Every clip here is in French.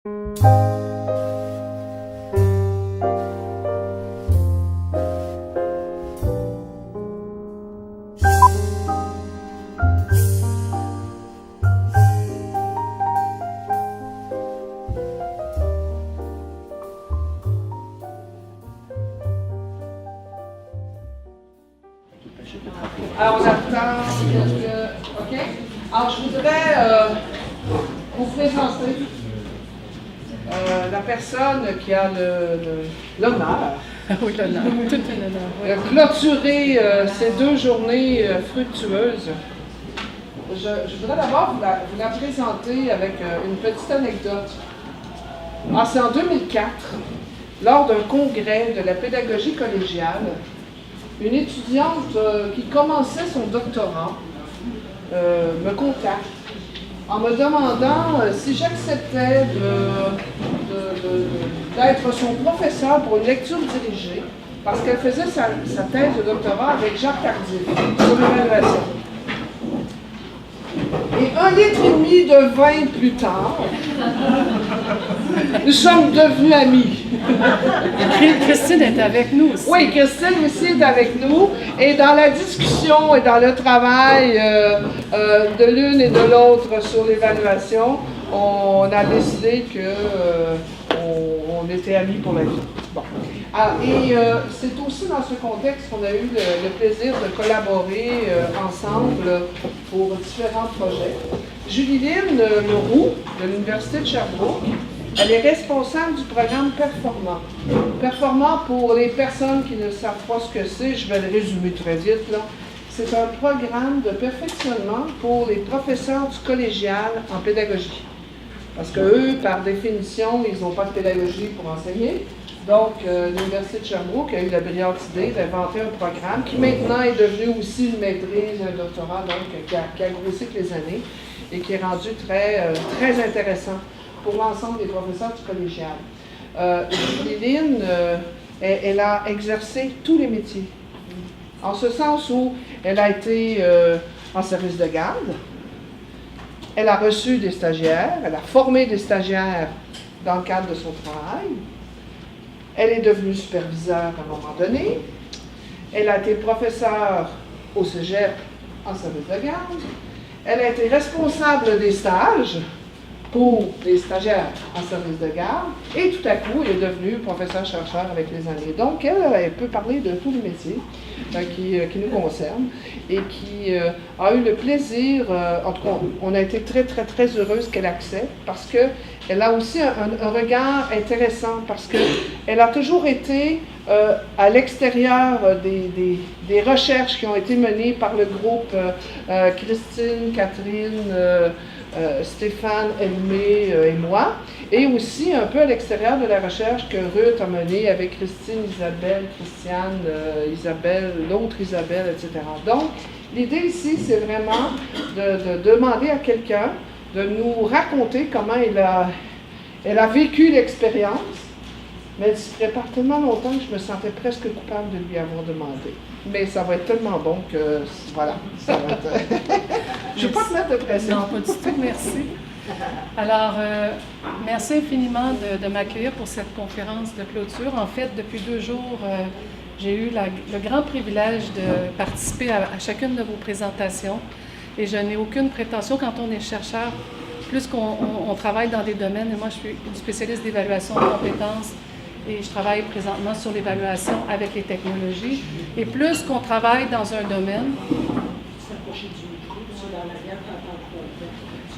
Alors, on attend quelques... OK? Alors, je voudrais vous présenter la personne qui a l'honneur oui, l'honneur. Tout un honneur. Oui. de clôturer ces 2 journées fructueuses. Je voudrais d'abord vous la présenter avec une petite anecdote. Ah, c'est en 2004, lors d'un congrès de la pédagogie collégiale, une étudiante qui commençait son doctorat me contacte en me demandant si j'acceptais d'être son professeur pour une lecture dirigée, parce qu'elle faisait sa thèse de doctorat avec Jacques Tardif sur l'évaluation. Et 1,5 litre de vin plus tard, nous sommes devenus amis. Christine est avec nous aussi. Oui, Christine aussi est avec nous. Et dans la discussion et dans le travail de l'une et de l'autre sur l'évaluation, on a décidé qu'on était amis pour la vie. Bon. C'est aussi dans ce contexte qu'on a eu le plaisir de collaborer ensemble pour différents projets. Julie-Lynne Leroux, de l'Université de Sherbrooke, elle est responsable du programme Performant. Performant, pour les personnes qui ne savent pas ce que c'est, je vais le résumer très vite, là. C'est un programme de perfectionnement pour les professeurs du collégial en pédagogie. Parce qu'eux, par définition, ils n'ont pas de pédagogie pour enseigner. Donc, l'Université de Sherbrooke a eu la brillante idée d'inventer un programme qui maintenant est devenu aussi une maîtrise, un doctorat, donc qui a grossi avec les années et qui est rendu très intéressant pour l'ensemble des professeurs du collégial. Julie-Lynne, elle a exercé tous les métiers. En ce sens où elle a été en service de garde, elle a reçu des stagiaires, elle a formé des stagiaires dans le cadre de son travail. Elle est devenue superviseure à un moment donné. Elle a été professeure au cégep en service de garde. Elle a été responsable des stages pour les stagiaires en service de garde. Et tout à coup, elle est devenue professeure-chercheur avec les années. Donc, elle peut parler de tous les métiers qui nous concernent et qui a eu le plaisir, en tout cas, on a été très heureuse qu'elle accepte parce qu'elle a aussi un regard intéressant parce qu'elle a toujours été à l'extérieur des recherches qui ont été menées par le groupe Christine, Catherine, Stéphane, Elmé et moi, et aussi un peu à l'extérieur de la recherche que Ruth a menée avec Christine, Isabelle, Christiane, Isabelle, l'autre Isabelle, etc. Donc, l'idée ici, c'est vraiment de demander à quelqu'un de nous raconter comment elle a vécu l'expérience, mais elle s'y prépare tellement longtemps que je me sentais presque coupable de lui avoir demandé. Mais ça va être tellement bon que, voilà, ça va être... Je ne vais pas te mettre de pression. Non, pas du tout, merci. Alors, merci infiniment de m'accueillir pour cette conférence de clôture. En fait, depuis 2 jours, j'ai eu le grand privilège de participer à chacune de vos présentations et je n'ai aucune prétention quand on est chercheur, plus qu'on travaille dans des domaines, et moi je suis une spécialiste d'évaluation de compétences et je travaille présentement sur l'évaluation avec les technologies, et plus qu'on travaille dans un domaine...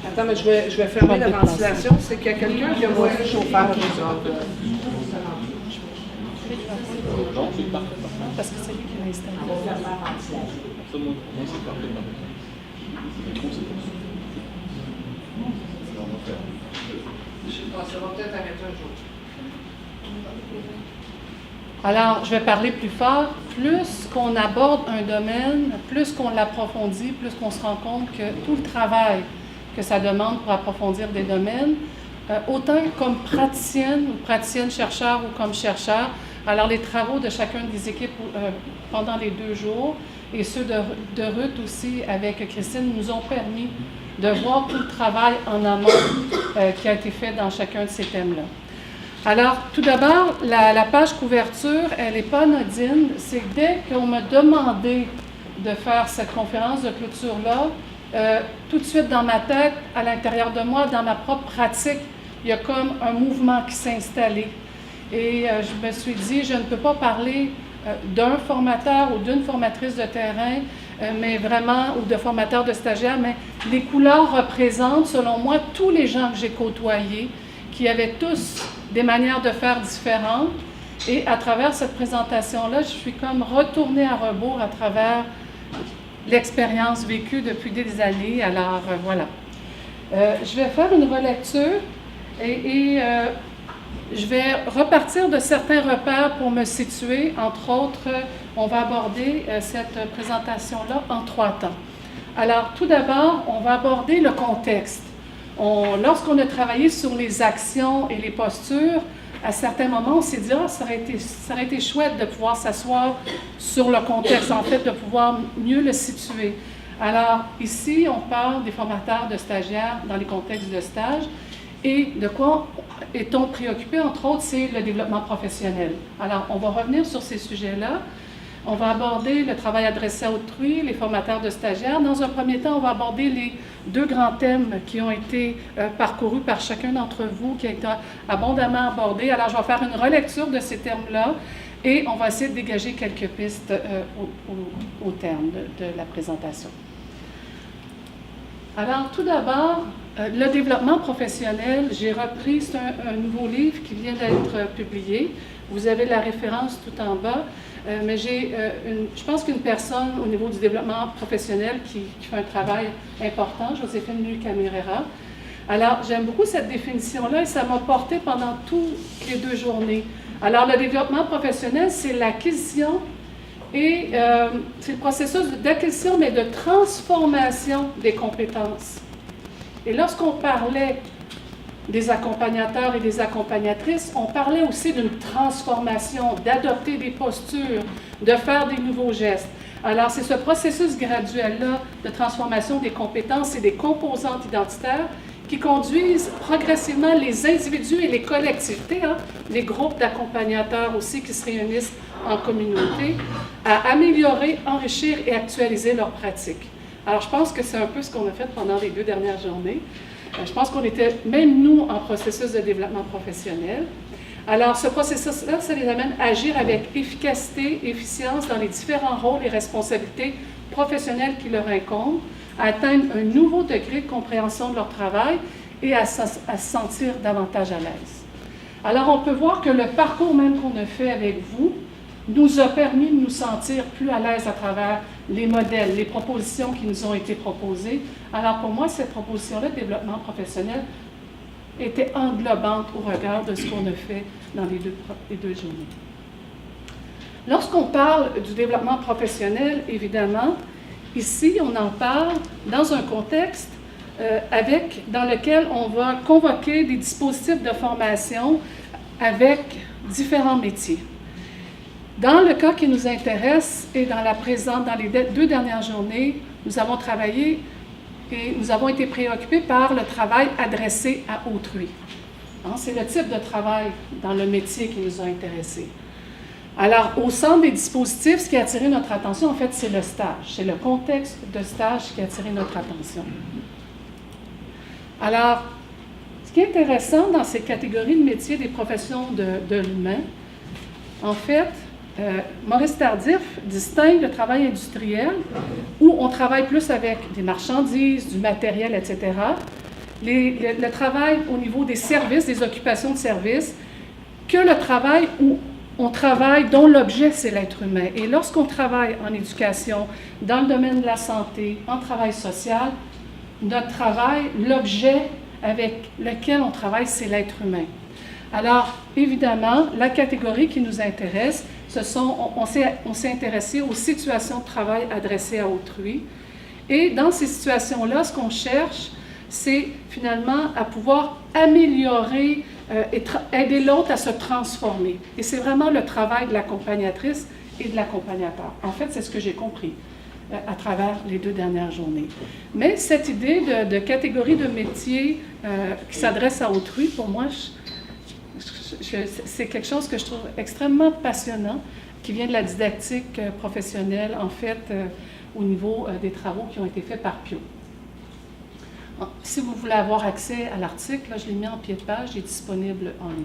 Attends, mais je vais fermer la ventilation. C'est qu'il y a quelqu'un qui a monté le chauffage. Parce que c'est lui qui l'a installé. Je sais pas, ça va peut-être arrêter un jour. Alors, je vais parler plus fort. Plus qu'on aborde un domaine, plus qu'on l'approfondit, plus qu'on se rend compte que tout le travail que ça demande pour approfondir des domaines, autant comme praticienne ou praticienne-chercheur ou comme chercheur, alors les travaux de chacune des équipes pendant les 2 jours et ceux de Ruth aussi avec Christine nous ont permis de voir tout le travail en amont qui a été fait dans chacun de ces thèmes-là. Alors, tout d'abord, la page couverture, elle n'est pas anodine. C'est dès qu'on m'a demandé de faire cette conférence de clôture-là, tout de suite dans ma tête, à l'intérieur de moi, dans ma propre pratique, il y a comme un mouvement qui s'est installé. Et je me suis dit, je ne peux pas parler d'un formateur ou d'une formatrice de terrain, mais vraiment, ou de formateur de stagiaires, mais les couleurs représentent, selon moi, tous les gens que j'ai côtoyés, qui avaient tous des manières de faire différentes. Et à travers cette présentation-là, je suis comme retournée à rebours à travers l'expérience vécue depuis des années. Alors, voilà. Je vais faire une relecture et je vais repartir de certains repères pour me situer. Entre autres, on va aborder cette présentation-là en 3 temps. Alors, tout d'abord, on va aborder le contexte. Lorsqu'on a travaillé sur les actions et les postures, à certains moments, on s'est dit « Ah, ça aurait été chouette de pouvoir s'asseoir sur le contexte, en fait, de pouvoir mieux le situer. » Alors, ici, on parle des formateurs de stagiaires dans les contextes de stage. Et de quoi est-on préoccupé? Entre autres, c'est le développement professionnel. Alors, on va revenir sur ces sujets-là. On va aborder le travail adressé à autrui, les formateurs de stagiaires. Dans un premier temps, on va aborder les 2 grands thèmes qui ont été parcourus par chacun d'entre vous, qui ont été abondamment abordés. Alors, je vais faire une relecture de ces termes-là et on va essayer de dégager quelques pistes au terme de la présentation. Alors, tout d'abord, le développement professionnel, j'ai repris, c'est un nouveau livre qui vient d'être publié. Vous avez la référence tout en bas, mais je pense qu'une personne au niveau du développement professionnel qui fait un travail important, Joséphine Nuy-Camerera. Alors, j'aime beaucoup cette définition-là et ça m'a porté pendant toutes les 2 journées. Alors, le développement professionnel, c'est l'acquisition et c'est le processus d'acquisition, mais de transformation des compétences. Et lorsqu'on parlait des accompagnateurs et des accompagnatrices, on parlait aussi d'une transformation, d'adopter des postures, de faire des nouveaux gestes. Alors, c'est ce processus graduel-là de transformation des compétences et des composantes identitaires qui conduisent progressivement les individus et les collectivités, les groupes d'accompagnateurs aussi qui se réunissent en communauté, à améliorer, enrichir et actualiser leurs pratiques. Alors, je pense que c'est un peu ce qu'on a fait pendant les 2 dernières journées. Je pense qu'on était, même nous, en processus de développement professionnel. Alors, ce processus-là, ça les amène à agir avec efficacité, efficience dans les différents rôles et responsabilités professionnelles qui leur incombent, à atteindre un nouveau degré de compréhension de leur travail et à se sentir davantage à l'aise. Alors, on peut voir que le parcours même qu'on a fait avec vous nous a permis de nous sentir plus à l'aise à travers les modèles, les propositions qui nous ont été proposées. Alors, pour moi, cette proposition-là de développement professionnel était englobante au regard de ce qu'on a fait dans les deux journées. Lorsqu'on parle du développement professionnel, évidemment, ici, on en parle dans un contexte dans lequel on va convoquer des dispositifs de formation avec différents métiers. Dans le cas qui nous intéresse et dans les 2 dernières journées, nous avons travaillé et nous avons été préoccupés par le travail adressé à autrui. C'est le type de travail dans le métier qui nous a intéressés. Alors, au centre des dispositifs, ce qui a attiré notre attention, en fait, c'est le stage. C'est le contexte de stage qui a attiré notre attention. Alors, ce qui est intéressant dans ces catégories de métiers des professions de l'humain, en fait, Maurice Tardif distingue le travail industriel, où on travaille plus avec des marchandises, du matériel, etc., le travail au niveau des services, des occupations de services, que le travail où on travaille, dont l'objet, c'est l'être humain. Et lorsqu'on travaille en éducation, dans le domaine de la santé, en travail social, notre travail, l'objet avec lequel on travaille, c'est l'être humain. Alors, évidemment, la catégorie qui nous intéresse, on s'est intéressé aux situations de travail adressées à autrui. Et dans ces situations-là, ce qu'on cherche, c'est finalement à pouvoir améliorer et aider l'autre à se transformer. Et c'est vraiment le travail de l'accompagnatrice et de l'accompagnateur. En fait, c'est ce que j'ai compris. à travers les 2 dernières journées. Mais cette idée de catégorie de métier qui s'adresse à autrui, pour moi, c'est quelque chose que je trouve extrêmement passionnant, qui vient de la didactique professionnelle, en fait, au niveau des travaux qui ont été faits par Pio. Si vous voulez avoir accès à l'article, je l'ai mis en pied de page, il est disponible en ligne.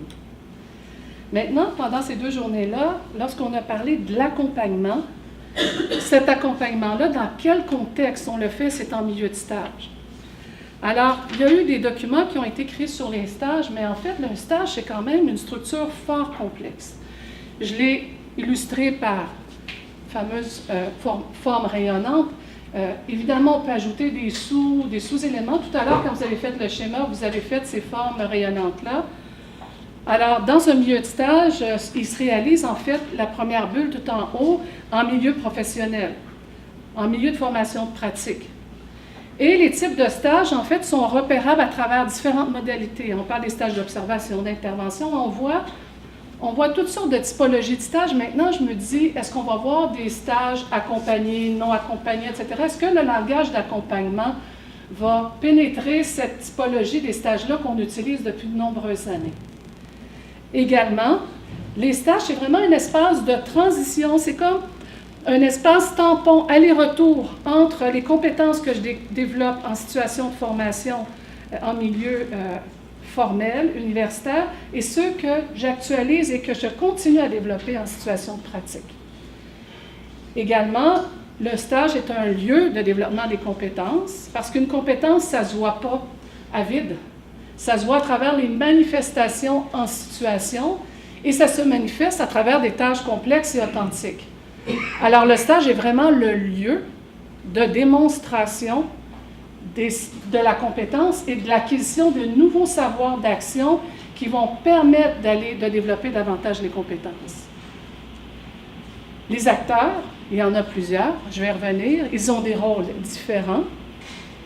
Maintenant, pendant ces 2 journées-là, lorsqu'on a parlé de l'accompagnement, cet accompagnement-là, dans quel contexte on le fait, c'est en milieu de stage. Alors, il y a eu des documents qui ont été créés sur les stages, mais en fait, le stage, c'est quand même une structure fort complexe. Je l'ai illustré par fameuse forme rayonnante. Évidemment, on peut ajouter des sous-éléments. Tout à l'heure, quand vous avez fait le schéma, vous avez fait ces formes rayonnantes-là. Alors, dans un milieu de stage, il se réalise en fait la première bulle tout en haut en milieu professionnel, en milieu de formation pratique. Et les types de stages, en fait, sont repérables à travers différentes modalités. On parle des stages d'observation, d'intervention. On voit toutes sortes de typologies de stages. Maintenant, je me dis, est-ce qu'on va voir des stages accompagnés, non accompagnés, etc. Est-ce que le langage d'accompagnement va pénétrer cette typologie des stages-là qu'on utilise depuis de nombreuses années? Également, les stages, c'est vraiment un espace de transition. C'est comme un espace tampon, aller-retour entre les compétences que je développe en situation de formation en milieu formel, universitaire, et ceux que j'actualise et que je continue à développer en situation de pratique. Également, le stage est un lieu de développement des compétences, parce qu'une compétence, ça ne se voit pas à vide. Ça se voit à travers les manifestations en situation, et ça se manifeste à travers des tâches complexes et authentiques. Alors, le stage est vraiment le lieu de démonstration de la compétence et de l'acquisition de nouveaux savoirs d'action qui vont permettre de développer davantage les compétences. Les acteurs, il y en a plusieurs, je vais y revenir, ils ont des rôles différents.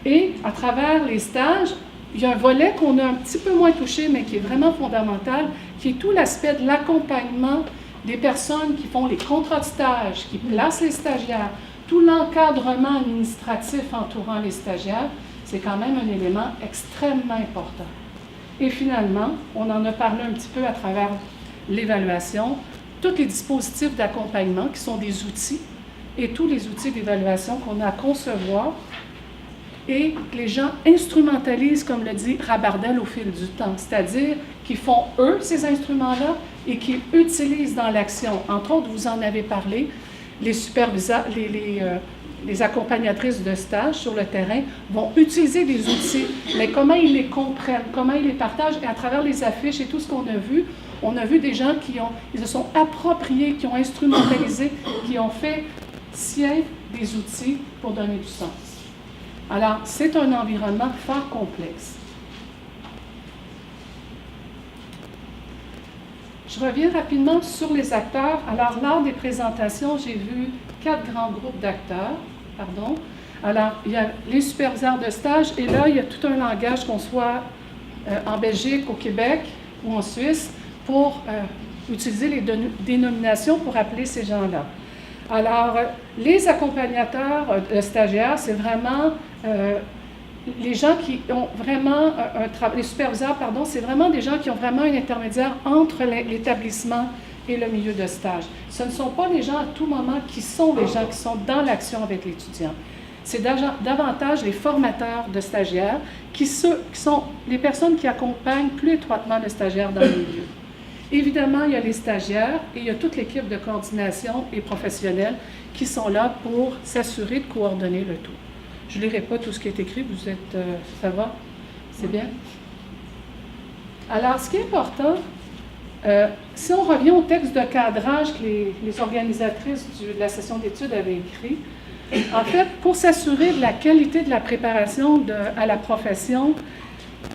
Et à travers les stages, il y a un volet qu'on a un petit peu moins touché, mais qui est vraiment fondamental, qui est tout l'aspect de l'accompagnement des personnes qui font les contrats de stage, qui placent les stagiaires, tout l'encadrement administratif entourant les stagiaires, c'est quand même un élément extrêmement important. Et finalement, on en a parlé un petit peu à travers l'évaluation, tous les dispositifs d'accompagnement qui sont des outils et tous les outils d'évaluation qu'on a à concevoir et que les gens instrumentalisent, comme le dit Rabardel, au fil du temps, c'est-à-dire qu'ils font, eux, ces instruments-là et qu'ils utilisent dans l'action. Entre autres, vous en avez parlé, les superviseurs, les accompagnatrices de stage sur le terrain vont utiliser des outils, mais comment ils les comprennent, comment ils les partagent, et à travers les affiches et tout ce qu'on a vu, on a vu des gens ils se sont appropriés, qui ont instrumentalisé, qui ont fait sien des outils pour donner du sens. Alors, c'est un environnement fort complexe. Je reviens rapidement sur les acteurs. Alors, lors des présentations, j'ai vu 4 grands groupes d'acteurs. Alors, il y a les superviseurs de stage, et là, il y a tout un langage, qu'on soit en Belgique, au Québec ou en Suisse, pour utiliser les dénominations pour appeler ces gens-là. Alors, les accompagnateurs de stagiaires, c'est vraiment les gens qui ont vraiment les superviseurs, c'est vraiment des gens qui ont vraiment un intermédiaire entre l'établissement et le milieu de stage. Ce ne sont pas les gens à tout moment qui sont les gens qui sont dans l'action avec l'étudiant. C'est davantage les formateurs de stagiaires qui sont les personnes qui accompagnent plus étroitement le stagiaire dans le milieu. Évidemment, il y a les stagiaires et il y a toute l'équipe de coordination et professionnels qui sont là pour s'assurer de coordonner le tout. Je ne lirai pas tout ce qui est écrit, vous êtes... ça va? C'est bien? Alors, ce qui est important, si on revient au texte de cadrage que les organisatrices de la session d'études avaient écrit, en fait, pour s'assurer de la qualité de la préparation à la profession,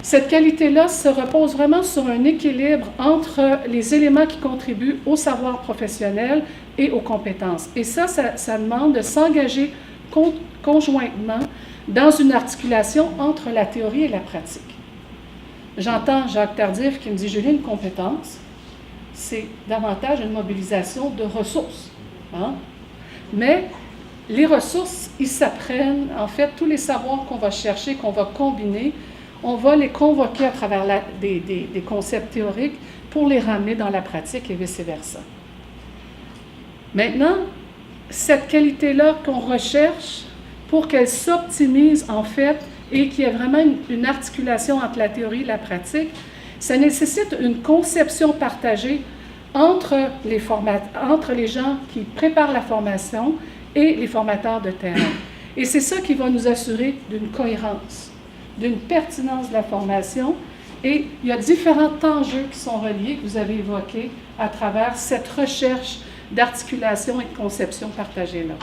cette qualité-là se repose vraiment sur un équilibre entre les éléments qui contribuent au savoir professionnel et aux compétences. Et ça demande de s'engager conjointement dans une articulation entre la théorie et la pratique. J'entends Jacques Tardif qui me dit « Julie, une compétence, c'est davantage une mobilisation de ressources. Hein? » Mais les ressources, ils s'apprennent. En fait, tous les savoirs qu'on va chercher, qu'on va combiner, on va les convoquer à travers des concepts théoriques pour les ramener dans la pratique et vice-versa. Maintenant, cette qualité-là qu'on recherche, pour qu'elle s'optimise en fait et qu'il y ait vraiment une articulation entre la théorie et la pratique, ça nécessite une conception partagée entre les gens qui préparent la formation et les formateurs de terrain. Et c'est ça qui va nous assurer d'une cohérence, d'une pertinence de la formation. Et il y a différents enjeux qui sont reliés, que vous avez évoqués, à travers cette recherche d'articulation et de conception partagée-là.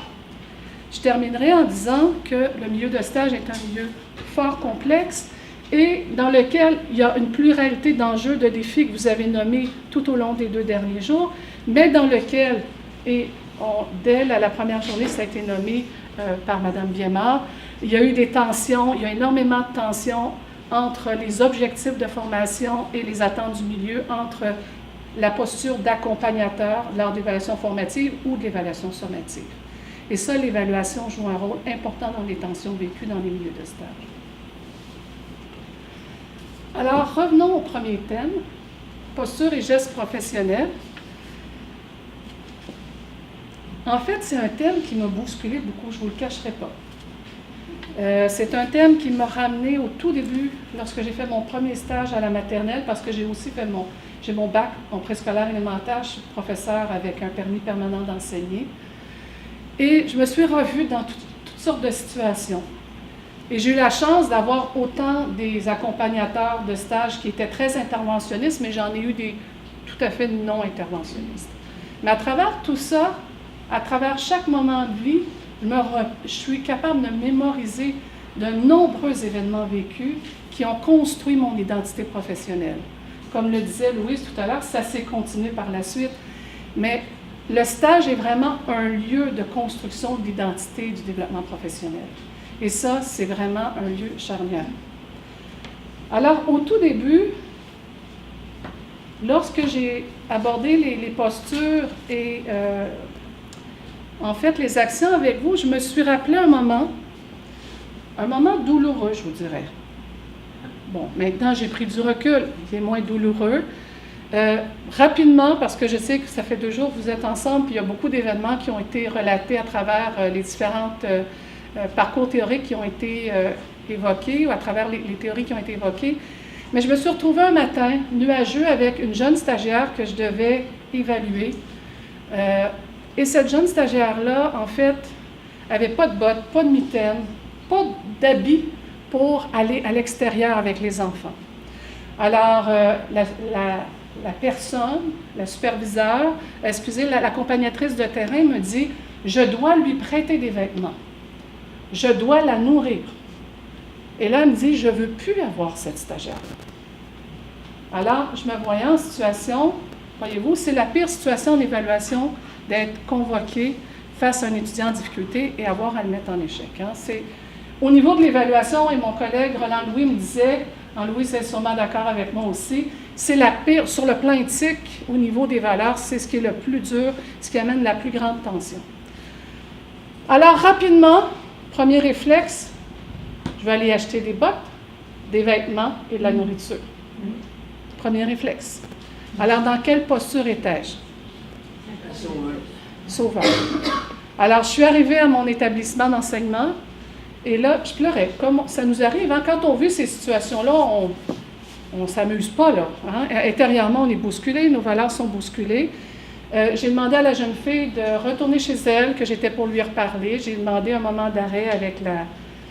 Je terminerai en disant que le milieu de stage est un milieu fort complexe et dans lequel il y a une pluralité d'enjeux, de défis que vous avez nommés tout au long des 2 derniers jours, mais dans lequel, dès la première journée, ça a été nommé par Mme Biémard, il y a eu des tensions, il y a énormément de tensions entre les objectifs de formation et les attentes du milieu, entre la posture d'accompagnateur lors d'évaluation formative ou d'évaluation sommative. Et ça, l'évaluation joue un rôle important dans les tensions vécues dans les milieux de stage. Alors, revenons au premier thème, posture et gestes professionnels. En fait, c'est un thème qui m'a bousculé beaucoup, je ne vous le cacherai pas. C'est un thème qui m'a ramené au tout début, lorsque j'ai fait mon premier stage à la maternelle, parce que j'ai aussi fait mon bac en préscolaire élémentaire, je suis professeure avec un permis permanent d'enseigner. Et je me suis revue dans toutes sortes de situations. Et j'ai eu la chance d'avoir autant des accompagnateurs de stage qui étaient très interventionnistes, mais j'en ai eu des tout à fait non-interventionnistes. Mais à travers tout ça, à travers chaque moment de vie, je suis capable de mémoriser de nombreux événements vécus qui ont construit mon identité professionnelle. Comme le disait Louise tout à l'heure, ça s'est continué par la suite. Mais le stage est vraiment un lieu de construction de l'identité et du développement professionnel. Et ça, c'est vraiment un lieu charnière. Alors, au tout début, lorsque j'ai abordé les postures et en fait les actions avec vous, je me suis rappelé un moment douloureux, je vous dirais. Bon, maintenant j'ai pris du recul, il est moins douloureux. Rapidement, parce que je sais que ça fait 2 jours que vous êtes ensemble, puis il y a beaucoup d'événements qui ont été relatés à travers les différents parcours théoriques qui ont été évoqués, ou à travers les théories qui ont été évoquées. Mais je me suis retrouvée un matin, nuageux, avec une jeune stagiaire que je devais évaluer. Et cette jeune stagiaire-là, en fait, n'avait pas de bottes, pas de mitaines, pas d'habits pour aller à l'extérieur avec les enfants. Alors, la personne, la superviseure, l'accompagnatrice de terrain me dit « Je dois lui prêter des vêtements. Je dois la nourrir. » Et là, elle me dit « Je ne veux plus avoir cette stagiaire-là. » Alors, je me voyais en situation, voyez-vous, c'est la pire situation en évaluation d'être convoqué face à un étudiant en difficulté et avoir à le mettre en échec. Hein. Au niveau de l'évaluation, et mon collègue Roland Louis me disait, Louis est sûrement d'accord avec moi aussi, c'est la pire, sur le plan éthique, au niveau des valeurs, c'est ce qui est le plus dur, ce qui amène la plus grande tension. Alors, rapidement, premier réflexe, je vais aller acheter des bottes, des vêtements et de la nourriture. Premier réflexe. Alors, dans quelle posture étais-je? Sauveur. Alors, je suis arrivée à mon établissement d'enseignement et là, je pleurais. Comme ça nous arrive, hein, quand on vit ces situations-là, on ne s'amuse pas, là. Hein? Intérieurement, on est bousculé, nos valeurs sont bousculées. J'ai demandé à la jeune fille de retourner chez elle, que j'étais pour lui reparler. J'ai demandé un moment d'arrêt avec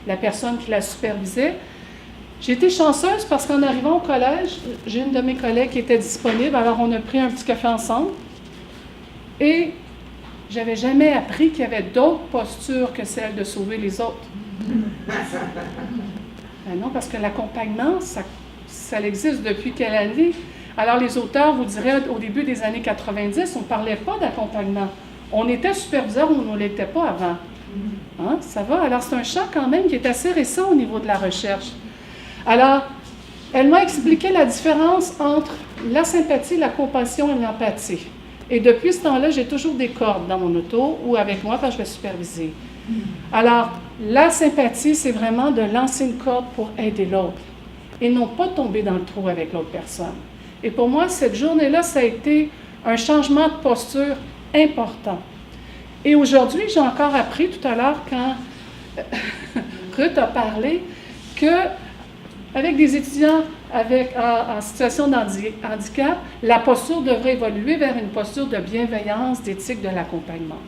la personne qui la supervisait. J'ai été chanceuse parce qu'en arrivant au collège, j'ai une de mes collègues qui était disponible, alors on a pris un petit café ensemble. Et je n'avais jamais appris qu'il y avait d'autres postures que celle de sauver les autres. Ben non, parce que l'accompagnement, ça existe depuis quelle année? Alors les auteurs vous diraient, au début des années 90, on ne parlait pas d'accompagnement. On était superviseur ou on ne l'était pas avant. Hein? Ça va? Alors c'est un champ quand même qui est assez récent au niveau de la recherche. Alors, elle m'a expliqué la différence entre la sympathie, la compassion et l'empathie. Et depuis ce temps-là, j'ai toujours des cordes dans mon auto ou avec moi quand je vais superviser. Alors, la sympathie, c'est vraiment de lancer une corde pour aider l'autre et non pas tomber dans le trou avec l'autre personne. Et pour moi, cette journée-là, ça a été un changement de posture important. Et aujourd'hui, j'ai encore appris tout à l'heure quand Ruth a parlé qu'avec des étudiants en situation de handicap, la posture devrait évoluer vers une posture de bienveillance, d'éthique de l'accompagnement.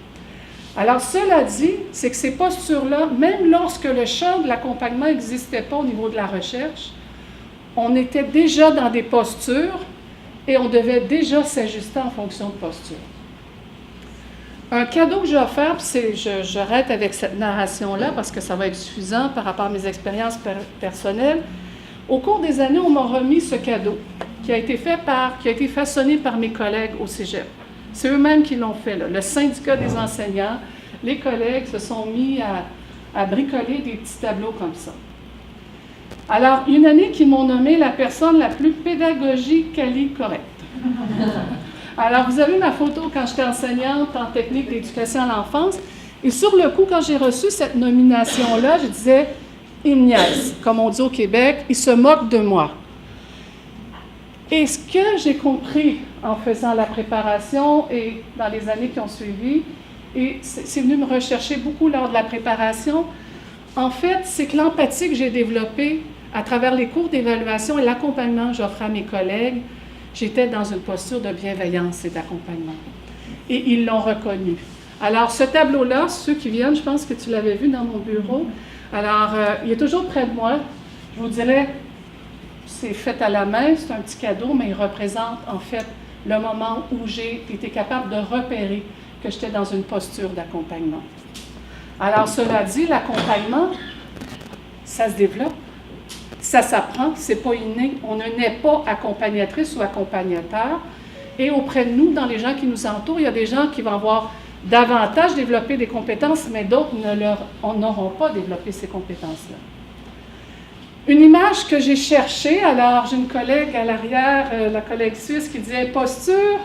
Alors, cela dit, c'est que ces postures-là, même lorsque le champ de l'accompagnement n'existait pas au niveau de la recherche, on était déjà dans des postures et on devait déjà s'ajuster en fonction de posture. Un cadeau que j'ai offert, puis j'arrête avec cette narration-là parce que ça va être suffisant par rapport à mes expériences personnelles. Au cours des années, on m'a remis ce cadeau qui a été façonné par mes collègues au Cégep. C'est eux-mêmes qui l'ont fait, là. Le syndicat des enseignants, les collègues se sont mis à bricoler des petits tableaux comme ça. Alors, une année qu'ils m'ont nommé la personne la plus pédagogique correcte. Alors, vous avez ma photo quand j'étais enseignante en technique d'éducation à l'enfance. Et sur le coup, quand j'ai reçu cette nomination-là, je disais, il me niaise, comme on dit au Québec, il se moque de moi. Et ce que j'ai compris en faisant la préparation et dans les années qui ont suivi, et c'est venu me rechercher beaucoup lors de la préparation, en fait, c'est que l'empathie que j'ai développée à travers les cours d'évaluation et l'accompagnement que j'offrais à mes collègues, j'étais dans une posture de bienveillance et d'accompagnement. Et ils l'ont reconnu. Alors, ce tableau-là, ceux qui viennent, je pense que tu l'avais vu dans mon bureau. Alors, il est toujours près de moi. Je vous dirais, c'est fait à la main, c'est un petit cadeau, mais il représente en fait le moment où j'ai été capable de repérer que j'étais dans une posture d'accompagnement. Alors, cela dit, l'accompagnement, ça se développe, ça s'apprend, c'est pas inné. On ne naît pas accompagnatrice ou accompagnateur. Et auprès de nous, dans les gens qui nous entourent, il y a des gens qui vont avoir davantage développé des compétences, mais d'autres n'auront pas développé ces compétences-là. Une image que j'ai cherchée, alors j'ai une collègue à l'arrière, la collègue suisse, qui disait posture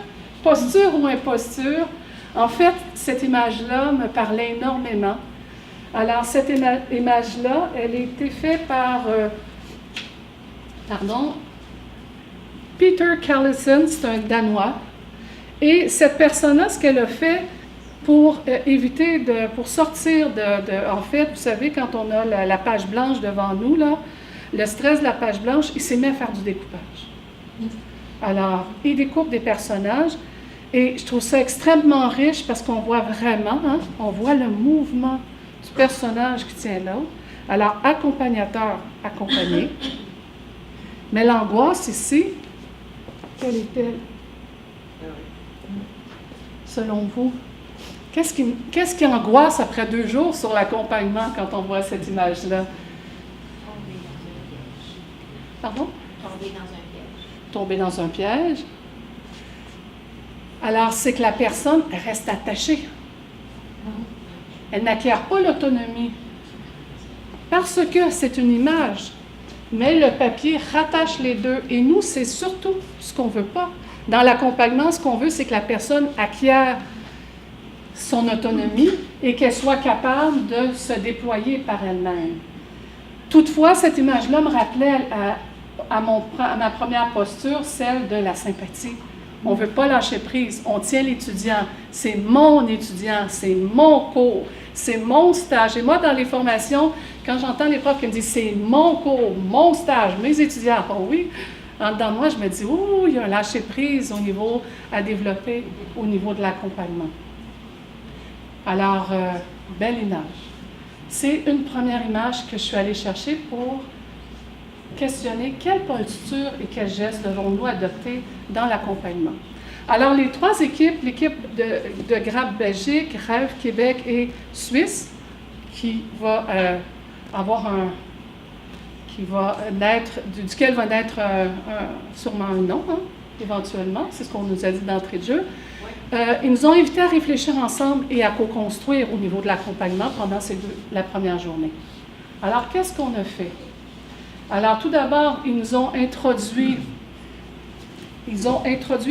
ou imposture. En fait, cette image-là me parlait énormément. Alors, cette image-là, elle a été faite par, Peter Callison, c'est un Danois. Et cette personne-là, ce qu'elle a fait pour pour sortir en fait, vous savez, quand on a la page blanche devant nous, là, le stress de la page blanche, il s'est mis à faire du découpage. Alors, il découpe des personnages et je trouve ça extrêmement riche parce qu'on voit vraiment, on voit le mouvement du personnage qui tient l'autre. Alors, accompagnateur, accompagné. Mais l'angoisse ici, quelle est-elle? Selon vous? Qu'est-ce qui angoisse après 2 jours sur l'accompagnement quand on voit cette image-là? Pardon? Tomber dans un piège. Tomber dans un piège. Alors, c'est que la personne reste attachée. Elle n'acquiert pas l'autonomie. Parce que c'est une image. Mais le papier rattache les deux. Et nous, c'est surtout ce qu'on ne veut pas. Dans l'accompagnement, ce qu'on veut, c'est que la personne acquiert son autonomie et qu'elle soit capable de se déployer par elle-même. Toutefois, cette image-là me rappelait à ma première posture, celle de la sympathie. On ne veut pas lâcher prise, on tient l'étudiant. C'est mon étudiant, c'est mon cours, c'est mon stage. Et moi, dans les formations, quand j'entends les profs qui me disent « c'est mon cours, mon stage, mes étudiants », oh oui, en dedans de moi, je me dis « ouh, il y a un lâcher prise à développer au niveau de l'accompagnement ». Alors, belle image. C'est une première image que je suis allée chercher pour questionner quelle posture et quels gestes devons-nous adopter dans l'accompagnement. Alors, les 3 équipes, l'équipe de GRAB Belgique, Rêve Québec et Suisse, duquel va naître sûrement un nom, éventuellement, c'est ce qu'on nous a dit d'entrée de jeu. Ils nous ont invités à réfléchir ensemble et à co-construire au niveau de l'accompagnement pendant la première journée. Alors, qu'est-ce qu'on a fait? Alors, tout d'abord, ils ont introduit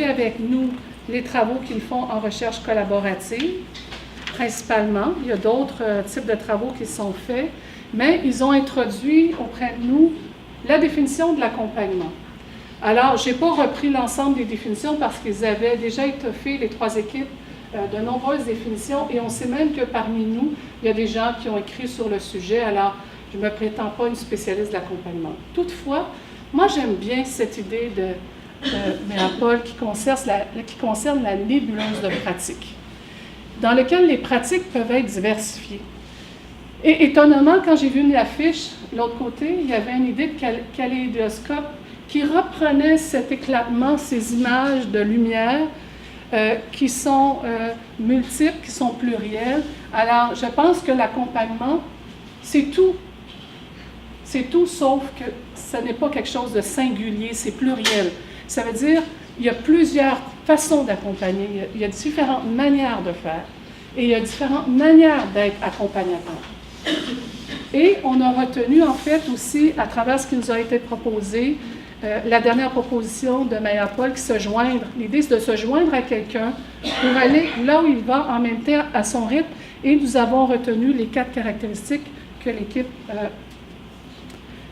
avec nous les travaux qu'ils font en recherche collaborative. principalement. Il y a d'autres types de travaux qui sont faits, mais ils ont introduit auprès de nous la définition de l'accompagnement. Alors, je n'ai pas repris l'ensemble des définitions parce qu'ils avaient déjà étoffé, les 3 équipes, de nombreuses définitions, et on sait même que parmi nous, il y a des gens qui ont écrit sur le sujet, alors je ne me prétends pas une spécialiste de l'accompagnement. Toutefois, moi j'aime bien cette idée de Paul qui concerne la nébuleuse de pratique, dans laquelle les pratiques peuvent être diversifiées. Et étonnamment, quand j'ai vu l'affiche, de l'autre côté, il y avait une idée de kaléidoscope qui reprenait cet éclatement, ces images de lumière qui sont multiples, qui sont plurielles. Alors, je pense que l'accompagnement, c'est tout. C'est tout, sauf que ce n'est pas quelque chose de singulier, c'est pluriel. Ça veut dire qu'il y a plusieurs façons d'accompagner, il y a différentes manières de faire, et il y a différentes manières d'être accompagnateur. Et on a retenu, en fait, aussi, à travers ce qui nous a été proposé, la dernière proposition de Maya Paul, l'idée c'est de se joindre à quelqu'un pour aller là où il va en même temps à son rythme, et nous avons retenu les 4 caractéristiques que l'équipe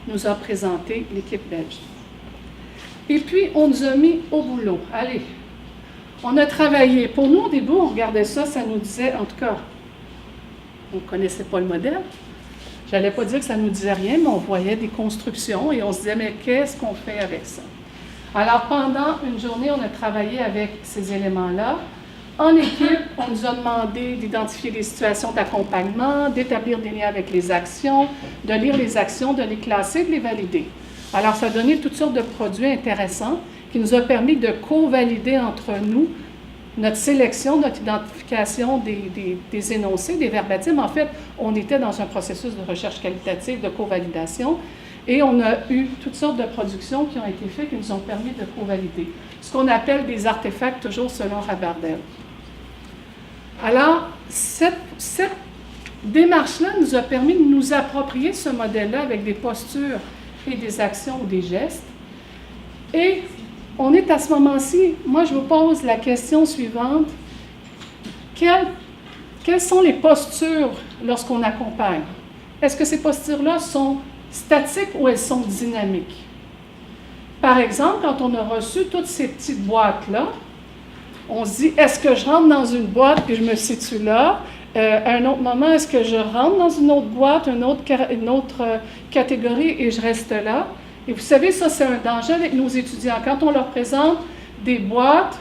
nous a présentées, l'équipe belge. Et puis, on nous a mis au boulot. Allez, on a travaillé. Pour nous, au début, on regardait ça, ça nous disait, en tout cas, on ne connaissait pas le modèle. Je n'allais pas dire que ça ne nous disait rien, mais on voyait des constructions et on se disait, mais qu'est-ce qu'on fait avec ça? Alors, pendant une journée, on a travaillé avec ces éléments-là. En équipe, on nous a demandé d'identifier des situations d'accompagnement, d'établir des liens avec les actions, de lire les actions, de les classer, de les valider. Alors, ça a donné toutes sortes de produits intéressants qui nous a permis de co-valider entre nous notre sélection, notre identification des énoncés, des verbatims. En fait, on était dans un processus de recherche qualitative, de co-validation, et on a eu toutes sortes de productions qui ont été faites qui nous ont permis de co-valider. Ce qu'on appelle des artefacts, toujours selon Rabardel. Alors, cette démarche-là nous a permis de nous approprier ce modèle-là avec des postures et des actions ou des gestes. Et on est à ce moment-ci, moi je vous pose la question suivante. Quelles sont les postures lorsqu'on accompagne? Est-ce que ces postures-là sont statiques ou elles sont dynamiques? Par exemple, quand on a reçu toutes ces petites boîtes-là, on se dit, est-ce que je rentre dans une boîte et je me situe là? À un autre moment, est-ce que je rentre dans une autre boîte, une autre catégorie et je reste là? Et vous savez, ça, c'est un danger avec nos étudiants. Quand on leur présente des boîtes,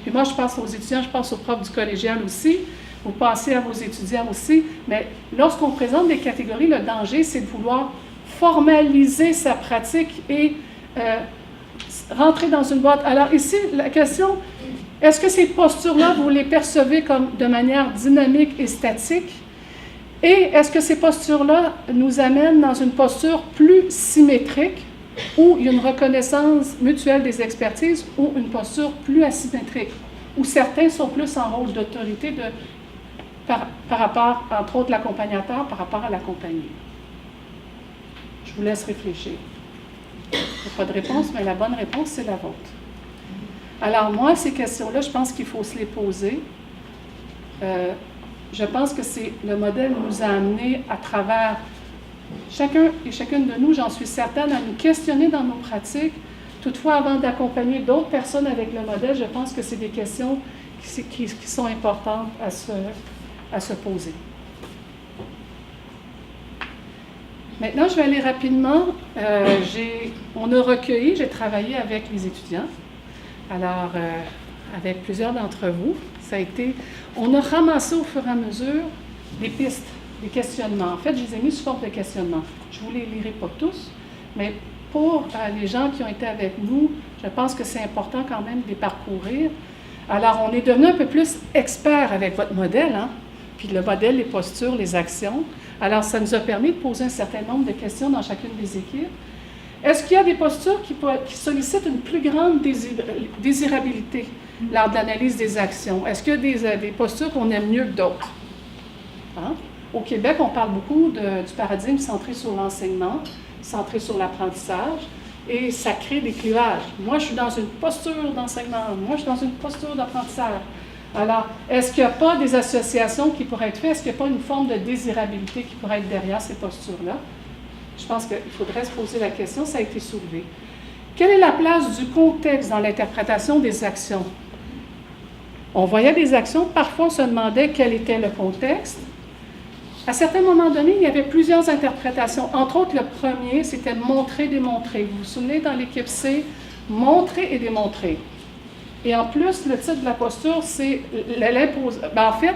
et moi, je pense aux étudiants, je pense aux profs du collégial aussi, vous pensez à vos étudiants aussi, mais lorsqu'on présente des catégories, le danger, c'est de vouloir formaliser sa pratique et rentrer dans une boîte. Alors ici, la question, est-ce que ces postures-là, vous les percevez comme de manière dynamique et statique? Et est-ce que ces postures-là nous amènent dans une posture plus symétrique, où il y a une reconnaissance mutuelle des expertises, ou une posture plus asymétrique, où certains sont plus en rôle d'autorité par rapport, entre autres, l'accompagnateur, par rapport à l'accompagné? Je vous laisse réfléchir. Il n'y a pas de réponse, mais la bonne réponse, c'est la vôtre. Alors moi, ces questions-là, je pense qu'il faut se les poser. Je pense que le modèle nous a amené à travers chacun et chacune de nous, j'en suis certaine, à nous questionner dans nos pratiques. Toutefois, avant d'accompagner d'autres personnes avec le modèle, je pense que c'est des questions qui sont importantes à se poser. Maintenant, je vais aller rapidement. On a recueilli, j'ai travaillé avec les étudiants. Alors, avec plusieurs d'entre vous, on a ramassé au fur et à mesure des pistes, des questionnements. En fait, je les ai mis sous forme de questionnements. Je ne vous les lirai pas tous, mais pour les gens qui ont été avec nous, je pense que c'est important quand même de les parcourir. Alors, on est devenu un peu plus experts avec votre modèle, hein? Puis le modèle, les postures, les actions. Alors, ça nous a permis de poser un certain nombre de questions dans chacune des équipes. Est-ce qu'il y a des postures qui sollicitent une plus grande désirabilité lors de l'analyse des actions? Est-ce qu'il y a des postures qu'on aime mieux que d'autres? Hein? Au Québec, on parle beaucoup du paradigme centré sur l'enseignement, centré sur l'apprentissage, et ça crée des clivages. Moi, je suis dans une posture d'enseignement, moi, je suis dans une posture d'apprentissage. Alors, est-ce qu'il n'y a pas des associations qui pourraient être faites? Est-ce qu'il n'y a pas une forme de désirabilité qui pourrait être derrière ces postures-là? Je pense qu'il faudrait se poser la question, ça a été soulevé. Quelle est la place du contexte dans l'interprétation des actions? On voyait des actions, parfois on se demandait quel était le contexte. À certains moments donnés, il y avait plusieurs interprétations. Entre autres, le premier, c'était montrer, démontrer. Vous vous souvenez, dans l'équipe C, montrer et démontrer. Et en plus, le titre de la posture, c'est l'imposeur. En fait,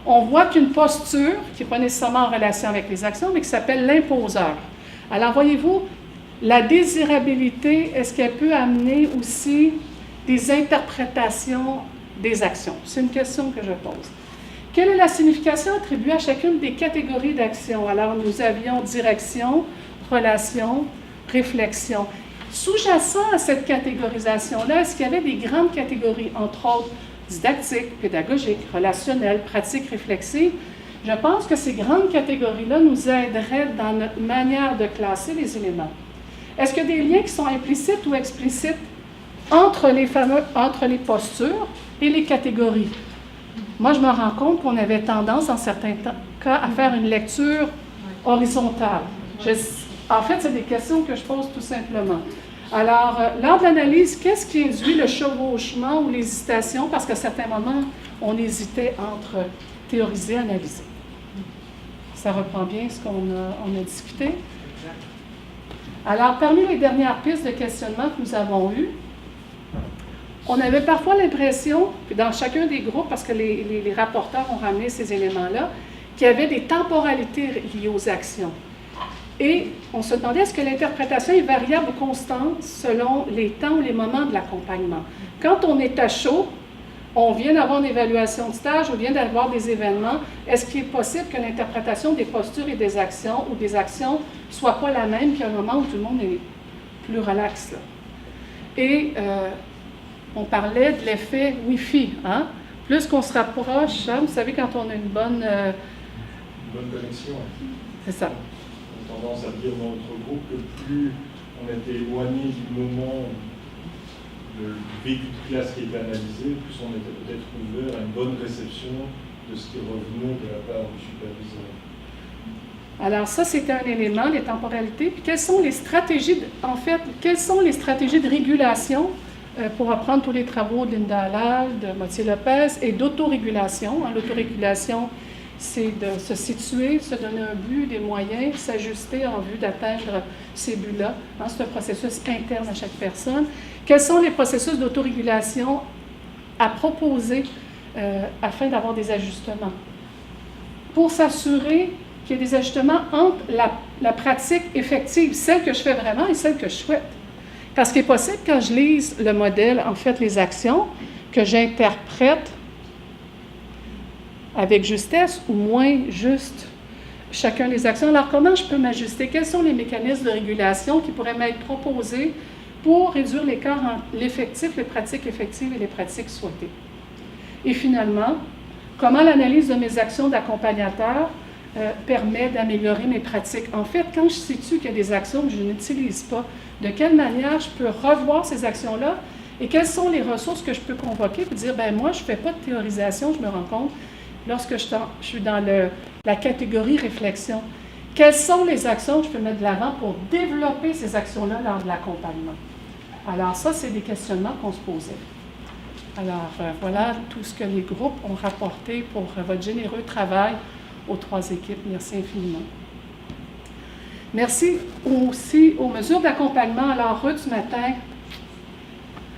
on voit qu'une posture, qui n'est pas nécessairement en relation avec les actions, mais qui s'appelle l'imposeur. Alors, voyez-vous, la désirabilité, est-ce qu'elle peut amener aussi des interprétations des actions? C'est une question que je pose. Quelle est la signification attribuée à chacune des catégories d'actions? Alors, nous avions direction, relation, réflexion. Sous-jacent à cette catégorisation-là, est-ce qu'il y avait des grandes catégories, entre autres didactiques, pédagogiques, relationnelles, pratiques, réflexives? Je pense que ces grandes catégories-là nous aideraient dans notre manière de classer les éléments. Est-ce qu'il y a des liens qui sont implicites ou explicites entre les postures et les catégories? Moi, je me rends compte qu'on avait tendance, dans certains cas, à faire une lecture horizontale. En fait, c'est des questions que je pose tout simplement. Alors, lors de l'analyse, qu'est-ce qui induit le chevauchement ou l'hésitation? Parce qu'à certains moments, on hésitait entre théoriser et analyser. Ça reprend bien ce qu'on a discuté. Alors, parmi les dernières pistes de questionnement que nous avons eues, on avait parfois l'impression, dans chacun des groupes, parce que les rapporteurs ont ramené ces éléments-là, qu'il y avait des temporalités liées aux actions. Et on se demandait, est-ce que l'interprétation est variable ou constante selon les temps ou les moments de l'accompagnement? Quand on est à chaud, on vient d'avoir une évaluation de stage, on vient d'avoir des événements, est-ce qu'il est possible que l'interprétation des postures et des actions ou des actions ne soit pas la même qu'à un moment où tout le monde est plus relax, là? Et on parlait de l'effet Wi-Fi, hein? Plus qu'on se rapproche, hein? Vous savez, quand on a une bonne connexion. C'est ça. On a tendance à dire dans notre groupe que plus on était éloigné du moment du vécu de classe qui était analysé, plus on était peut-être ouvert à une bonne réception de ce qui revenait de la part du superviseur. Alors ça, c'était un élément, les temporalités. Puis quelles sont les stratégies, quelles sont les stratégies de régulation pour reprendre tous les travaux de Linda Allal, de Mathieu Lopez, et d'autorégulation. L'autorégulation, c'est de se situer, se donner un but, des moyens, s'ajuster en vue d'atteindre ces buts-là. C'est un processus interne à chaque personne. Quels sont les processus d'autorégulation à proposer afin d'avoir des ajustements? Pour s'assurer qu'il y ait des ajustements entre la pratique effective, celle que je fais vraiment et celle que je souhaite. Parce qu'il est possible, quand je lise le modèle, en fait, les actions, que j'interprète avec justesse ou moins juste chacun des actions. Alors, comment je peux m'ajuster? Quels sont les mécanismes de régulation qui pourraient m'être proposés pour réduire l'écart entre l'effectif, les pratiques effectives et les pratiques souhaitées? Et finalement, comment l'analyse de mes actions d'accompagnateur permet d'améliorer mes pratiques? En fait, quand je situe qu'il y a des actions que je n'utilise pas, de quelle manière je peux revoir ces actions-là et quelles sont les ressources que je peux convoquer pour dire, moi, je ne fais pas de théorisation, je me rends compte, lorsque je suis dans la catégorie réflexion, quelles sont les actions que je peux mettre de l'avant pour développer ces actions-là lors de l'accompagnement? Alors ça, c'est des questionnements qu'on se posait. Alors voilà tout ce que les groupes ont rapporté pour votre généreux travail aux 3 équipes. Merci infiniment. Merci aussi aux mesures d'accompagnement. Alors Ruth, ce matin,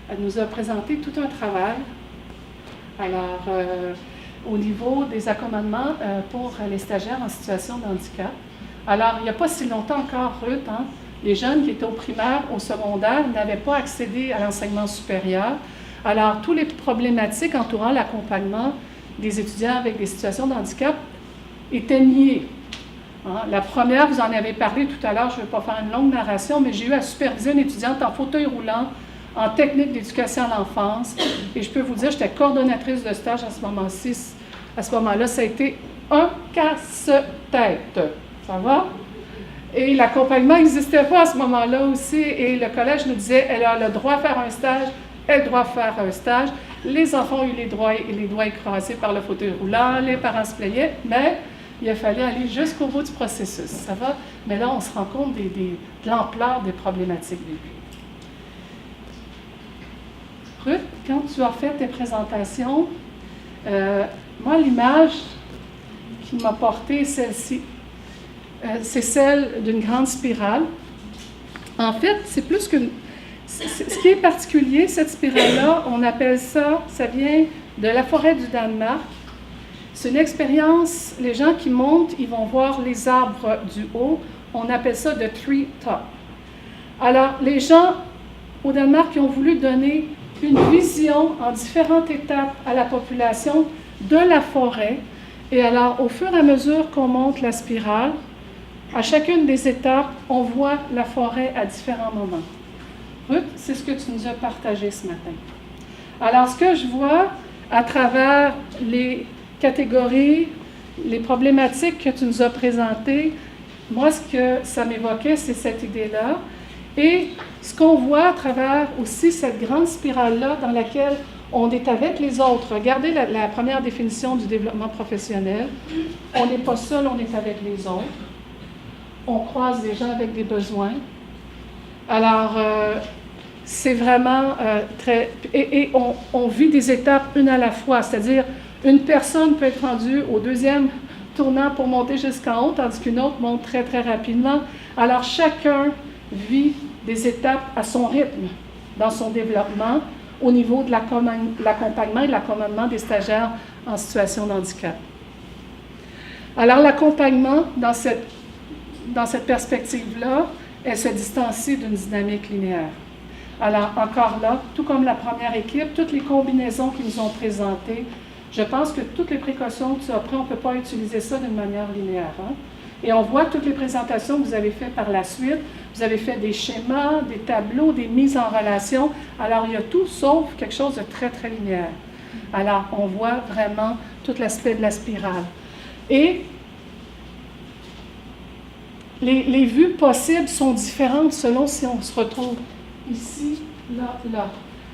elle nous a présenté tout un travail. Alors, au niveau des accommodements pour les stagiaires en situation de handicap. Alors, il n'y a pas si longtemps encore, Ruth, les jeunes qui étaient au primaire, au secondaire, n'avaient pas accédé à l'enseignement supérieur. Alors, toutes les problématiques entourant l'accompagnement des étudiants avec des situations de handicap étaient niées. La première, vous en avez parlé tout à l'heure, je ne vais pas faire une longue narration, mais j'ai eu à superviser une étudiante en fauteuil roulant en technique d'éducation à l'enfance. Et je peux vous dire, j'étais coordonnatrice de stage à ce moment-ci. À ce moment-là, ça a été un casse-tête. Ça va? Et l'accompagnement n'existait pas à ce moment-là aussi. Et le collège nous disait, elle a le droit à faire un stage elle doit faire un stage. Les enfants ont eu les doigts écrasés par le fauteuil roulant, les parents se plaignaient, mais il a fallu aller jusqu'au bout du processus. Ça va? Mais là, on se rend compte de l'ampleur des problématiques vécues. Ruth, quand tu as fait tes présentations, moi, l'image qui m'a portée, celle-ci, c'est celle d'une grande spirale. En fait, c'est plus qu'une... Ce qui est particulier, cette spirale-là, on appelle ça vient de la forêt du Danemark. C'est une expérience, les gens qui montent, ils vont voir les arbres du haut. On appelle ça the tree top. Alors, les gens au Danemark qui ont voulu donner une vision en différentes étapes à la population de la forêt. Et alors, au fur et à mesure qu'on monte la spirale, à chacune des étapes, on voit la forêt à différents moments. Ruth, c'est ce que tu nous as partagé ce matin. Alors, ce que je vois à travers les catégories, les problématiques que tu nous as présentées, moi, ce que ça m'évoquait, c'est cette idée-là. Et ce qu'on voit à travers aussi cette grande spirale-là dans laquelle on est avec les autres. Regardez la première définition du développement professionnel. On n'est pas seul, on est avec les autres. On croise des gens avec des besoins. Alors, c'est vraiment très... Et on vit des étapes une à la fois, c'est-à-dire une personne peut être rendue au deuxième tournant pour monter jusqu'en haut, tandis qu'une autre monte très, très rapidement. Alors, chacun vit des étapes à son rythme dans son développement au niveau de l'accompagnement et de l'accommodement des stagiaires en situation de handicap. Alors, l'accompagnement, dans cette perspective-là, elle se distancie d'une dynamique linéaire. Alors, encore là, tout comme la première équipe, toutes les combinaisons qu'ils nous ont présentées, je pense que toutes les précautions que tu as prises, on ne peut pas utiliser ça d'une manière linéaire. Hein? Et on voit toutes les présentations que vous avez faites par la suite. Vous avez fait des schémas, des tableaux, des mises en relation. Alors, il y a tout sauf quelque chose de très, très linéaire. Alors, on voit vraiment tout l'aspect de la spirale. Et les vues possibles sont différentes selon si on se retrouve ici, là, là.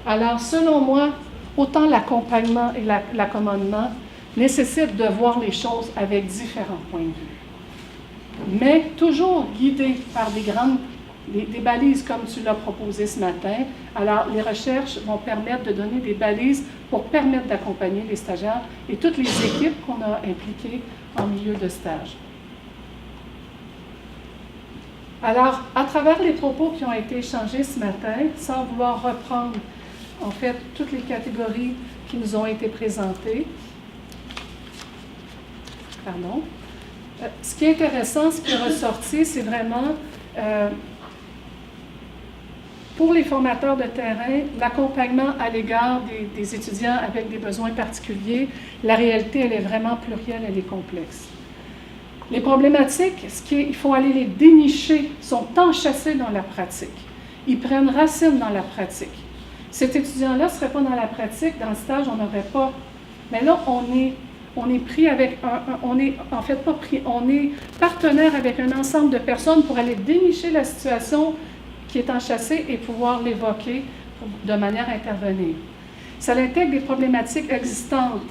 Alors, selon moi, autant l'accompagnement et l'accommodement nécessitent de voir les choses avec différents points de vue. Mais toujours guidés par des balises comme tu l'as proposé ce matin. Alors, les recherches vont permettre de donner des balises pour permettre d'accompagner les stagiaires et toutes les équipes qu'on a impliquées en milieu de stage. Alors, à travers les propos qui ont été échangés ce matin, sans vouloir reprendre, en fait, toutes les catégories qui nous ont été présentées, pardon, ce qui est intéressant, ce qui est ressorti, c'est vraiment, pour les formateurs de terrain, l'accompagnement à l'égard des étudiants avec des besoins particuliers, la réalité, elle est vraiment plurielle, elle est complexe. Les problématiques, il faut aller les dénicher, sont enchâssées dans la pratique. Ils prennent racine dans la pratique. Cet étudiant-là ne serait pas dans la pratique, dans le stage, on n'aurait pas. Mais là, on est pris avec on est partenaire avec un ensemble de personnes pour aller dénicher la situation qui est enchâssée et pouvoir l'évoquer de manière à intervenir. Ça intègre des problématiques existantes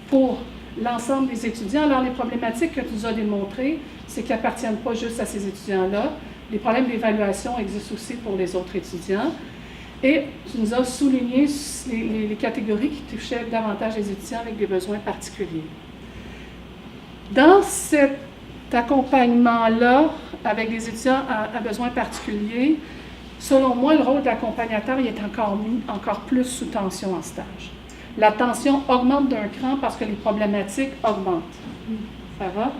pour l'ensemble des étudiants. Alors, les problématiques que tu nous as démontrées, c'est qu'ils n'appartiennent pas juste à ces étudiants-là. Les problèmes d'évaluation existent aussi pour les autres étudiants. Et tu nous as souligné les catégories qui touchaient davantage les étudiants avec des besoins particuliers. Dans cet accompagnement-là, avec des étudiants à besoins particuliers, selon moi, le rôle d'accompagnateur est encore plus sous tension en stage. La tension augmente d'un cran parce que les problématiques augmentent. Ça va?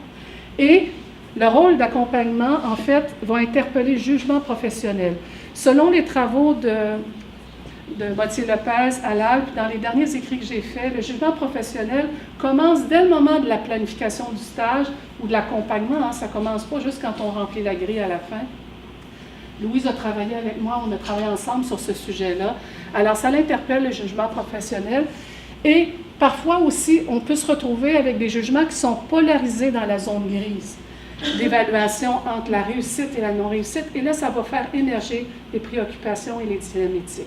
Et le rôle d'accompagnement, en fait, va interpeller le jugement professionnel. Selon les travaux de Gauthier Lopez à l'Alpe, dans les derniers écrits que j'ai faits, le jugement professionnel commence dès le moment de la planification du stage ou de l'accompagnement. Hein, ça ne commence pas juste quand on remplit la grille à la fin. Louise a travaillé avec moi, on a travaillé ensemble sur ce sujet-là. Alors, ça l'interpelle, le jugement professionnel. Et parfois aussi, on peut se retrouver avec des jugements qui sont polarisés dans la zone grise d'évaluation entre la réussite et la non-réussite. Et là, ça va faire émerger les préoccupations et les dilemmes éthiques.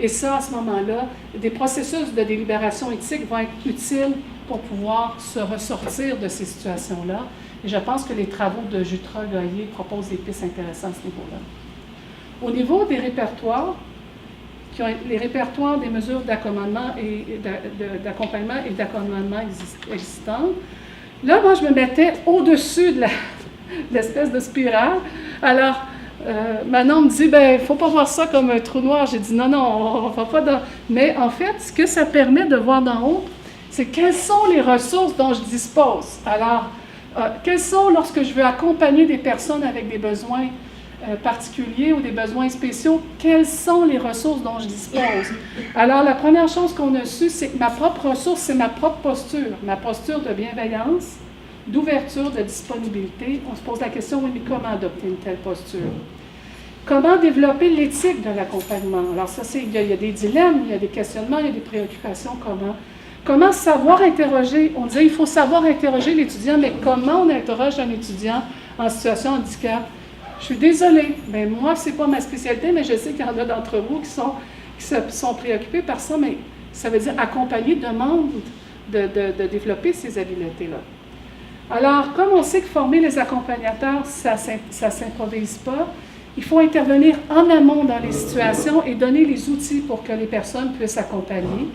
Et ça, à ce moment-là, des processus de délibération éthique vont être utiles pour pouvoir se ressortir de ces situations-là. Et je pense que les travaux de Jutra Gaillet proposent des pistes intéressantes à ce niveau-là. Au niveau des répertoires, les répertoires des mesures d'accommodement et d'accompagnement et d'accommodement existantes, là, moi, je me mettais au-dessus de l'espèce de spirale. Alors, Manon me dit, il ne faut pas voir ça comme un trou noir. J'ai dit, non, on ne va pas dans... Mais en fait, ce que ça permet de voir d'en haut, c'est quelles sont les ressources dont je dispose. Alors, quelles sont, lorsque je veux accompagner des personnes avec des besoins particuliers ou des besoins spéciaux, quelles sont les ressources dont je dispose? Alors, la première chose qu'on a su, c'est que ma propre ressource, c'est ma propre posture de bienveillance, d'ouverture, de disponibilité. On se pose la question, oui, mais comment adopter une telle posture? Comment développer l'éthique de l'accompagnement? Alors ça, il y a des dilemmes, il y a des questionnements, il y a des préoccupations. Comment savoir interroger? On disait, il faut savoir interroger l'étudiant, mais comment on interroge un étudiant en situation de handicap? Je suis désolée, mais moi, ce n'est pas ma spécialité, mais je sais qu'il y en a d'entre vous qui sont préoccupés par ça, mais ça veut dire accompagner demande de développer ces habiletés-là. Alors, comme on sait que former les accompagnateurs, ça ne s'improvise pas, il faut intervenir en amont dans les situations et donner les outils pour que les personnes puissent accompagner.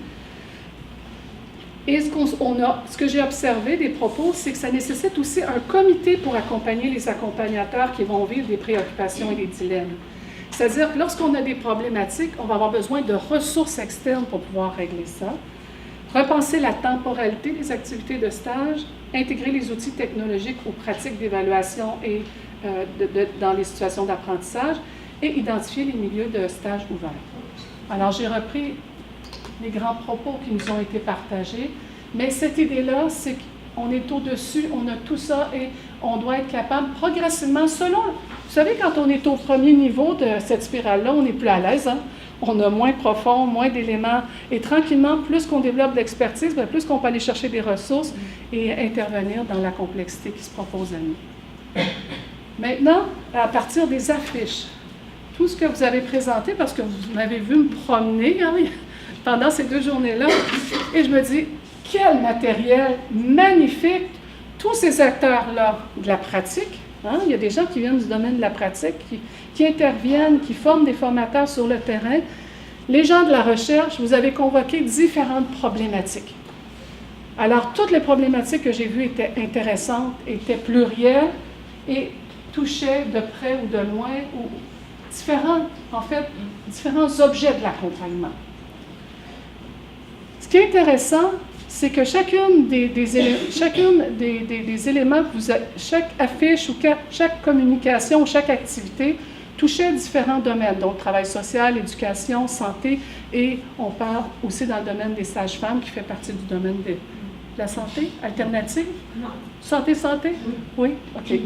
Et ce que j'ai observé des propos, c'est que ça nécessite aussi un comité pour accompagner les accompagnateurs qui vont vivre des préoccupations et des dilemmes. C'est-à-dire que lorsqu'on a des problématiques, on va avoir besoin de ressources externes pour pouvoir régler ça. Repenser la temporalité des activités de stage, intégrer les outils technologiques aux pratiques d'évaluation et dans les situations d'apprentissage et identifier les milieux de stage ouverts. Alors, j'ai repris les grands propos qui nous ont été partagés, mais cette idée-là, c'est qu'on est au-dessus, on a tout ça et on doit être capable progressivement, selon... Vous savez, quand on est au premier niveau de cette spirale-là, on est plus à l'aise, hein? On a moins profond, moins d'éléments. Et tranquillement, plus qu'on développe l'expertise, plus qu'on peut aller chercher des ressources et intervenir dans la complexité qui se propose à nous. Maintenant, à partir des affiches, tout ce que vous avez présenté, parce que vous m'avez vu me promener pendant ces 2 journées-là, et je me dis, quel matériel magnifique, tous ces acteurs-là de la pratique. Hein? Il y a des gens qui viennent du domaine de la pratique, qui interviennent, qui forment des formateurs sur le terrain. Les gens de la recherche, vous avez convoqué différentes problématiques. Alors, toutes les problématiques que j'ai vues étaient intéressantes, étaient plurielles et touchaient de près ou de loin, ou différents objets de l'accompagnement. Ce qui est intéressant, c'est que chacune des éléments, chaque affiche ou chaque communication, chaque activité touchait différents domaines, donc travail social, éducation, santé, et on parle aussi dans le domaine des sages-femmes qui fait partie du domaine de la santé alternative? Non. Santé? Oui? OK.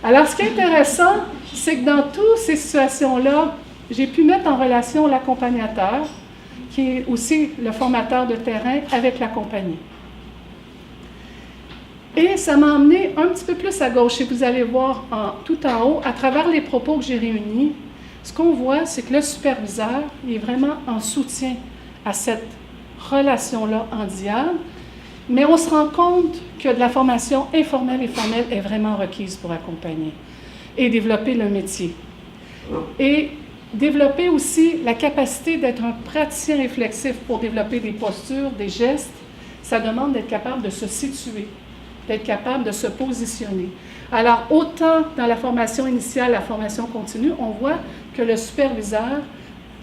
Alors, ce qui est intéressant, c'est que dans toutes ces situations-là, j'ai pu mettre en relation l'accompagnateur, qui est aussi le formateur de terrain, avec l'accompagné. Et ça m'a emmené un petit peu plus à gauche, et vous allez voir tout en haut, à travers les propos que j'ai réunis, ce qu'on voit, c'est que le superviseur il est vraiment en soutien à cette relation-là en dialogue, mais on se rend compte que de la formation informelle et formelle est vraiment requise pour accompagner et développer le métier. Et développer aussi la capacité d'être un praticien réflexif pour développer des postures, des gestes, ça demande d'être capable de se situer, d'être capable de se positionner. Alors, autant dans la formation initiale, la formation continue, on voit que le superviseur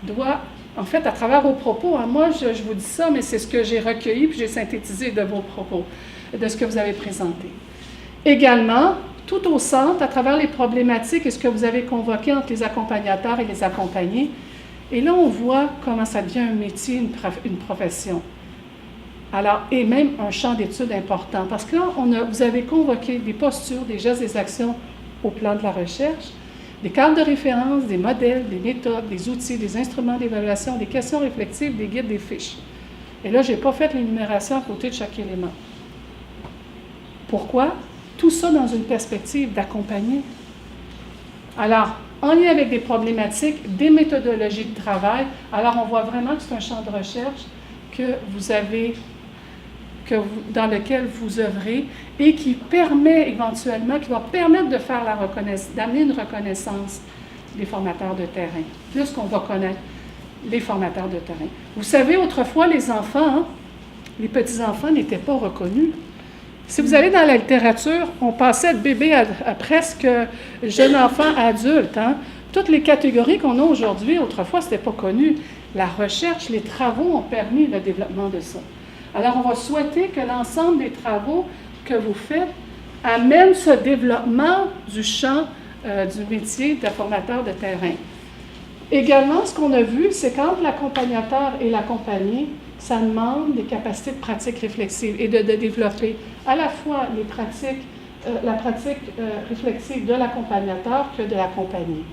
doit, en fait, à travers vos propos, moi, je vous dis ça, mais c'est ce que j'ai recueilli puis j'ai synthétisé de vos propos, de ce que vous avez présenté. Également, tout au centre, à travers les problématiques et ce que vous avez convoqué entre les accompagnateurs et les accompagnés. Et là, on voit comment ça devient un métier, une profession. Alors, et même un champ d'études important. Parce que là, vous avez convoqué des postures, des gestes, des actions au plan de la recherche, des cadres de référence, des modèles, des méthodes, des outils, des instruments d'évaluation, des questions réflexives, des guides, des fiches. Et là, je n'ai pas fait l'énumération à côté de chaque élément. Pourquoi? Tout ça dans une perspective d'accompagner. Alors, en lien avec des problématiques, des méthodologies de travail. Alors, on voit vraiment que c'est un champ de recherche que vous avez, dans lequel vous œuvrez et qui permet éventuellement, qui va permettre de faire la reconnaissance, d'amener une reconnaissance des formateurs de terrain, plus qu'on va connaître les formateurs de terrain. Vous savez, autrefois, les enfants, les petits-enfants n'étaient pas reconnus. Si vous allez dans la littérature, on passait de bébé à presque jeune enfant à adulte. Toutes les catégories qu'on a aujourd'hui, autrefois, ce n'était pas connu. La recherche, les travaux ont permis le développement de ça. Alors, on va souhaiter que l'ensemble des travaux que vous faites amènent ce développement du champ du métier de formateur de terrain. Également, ce qu'on a vu, c'est quand l'accompagnateur et l'accompagné, ça demande des capacités de pratique réflexive et de développer à la fois les pratiques, la pratique réflexive de l'accompagnateur que de l'accompagné.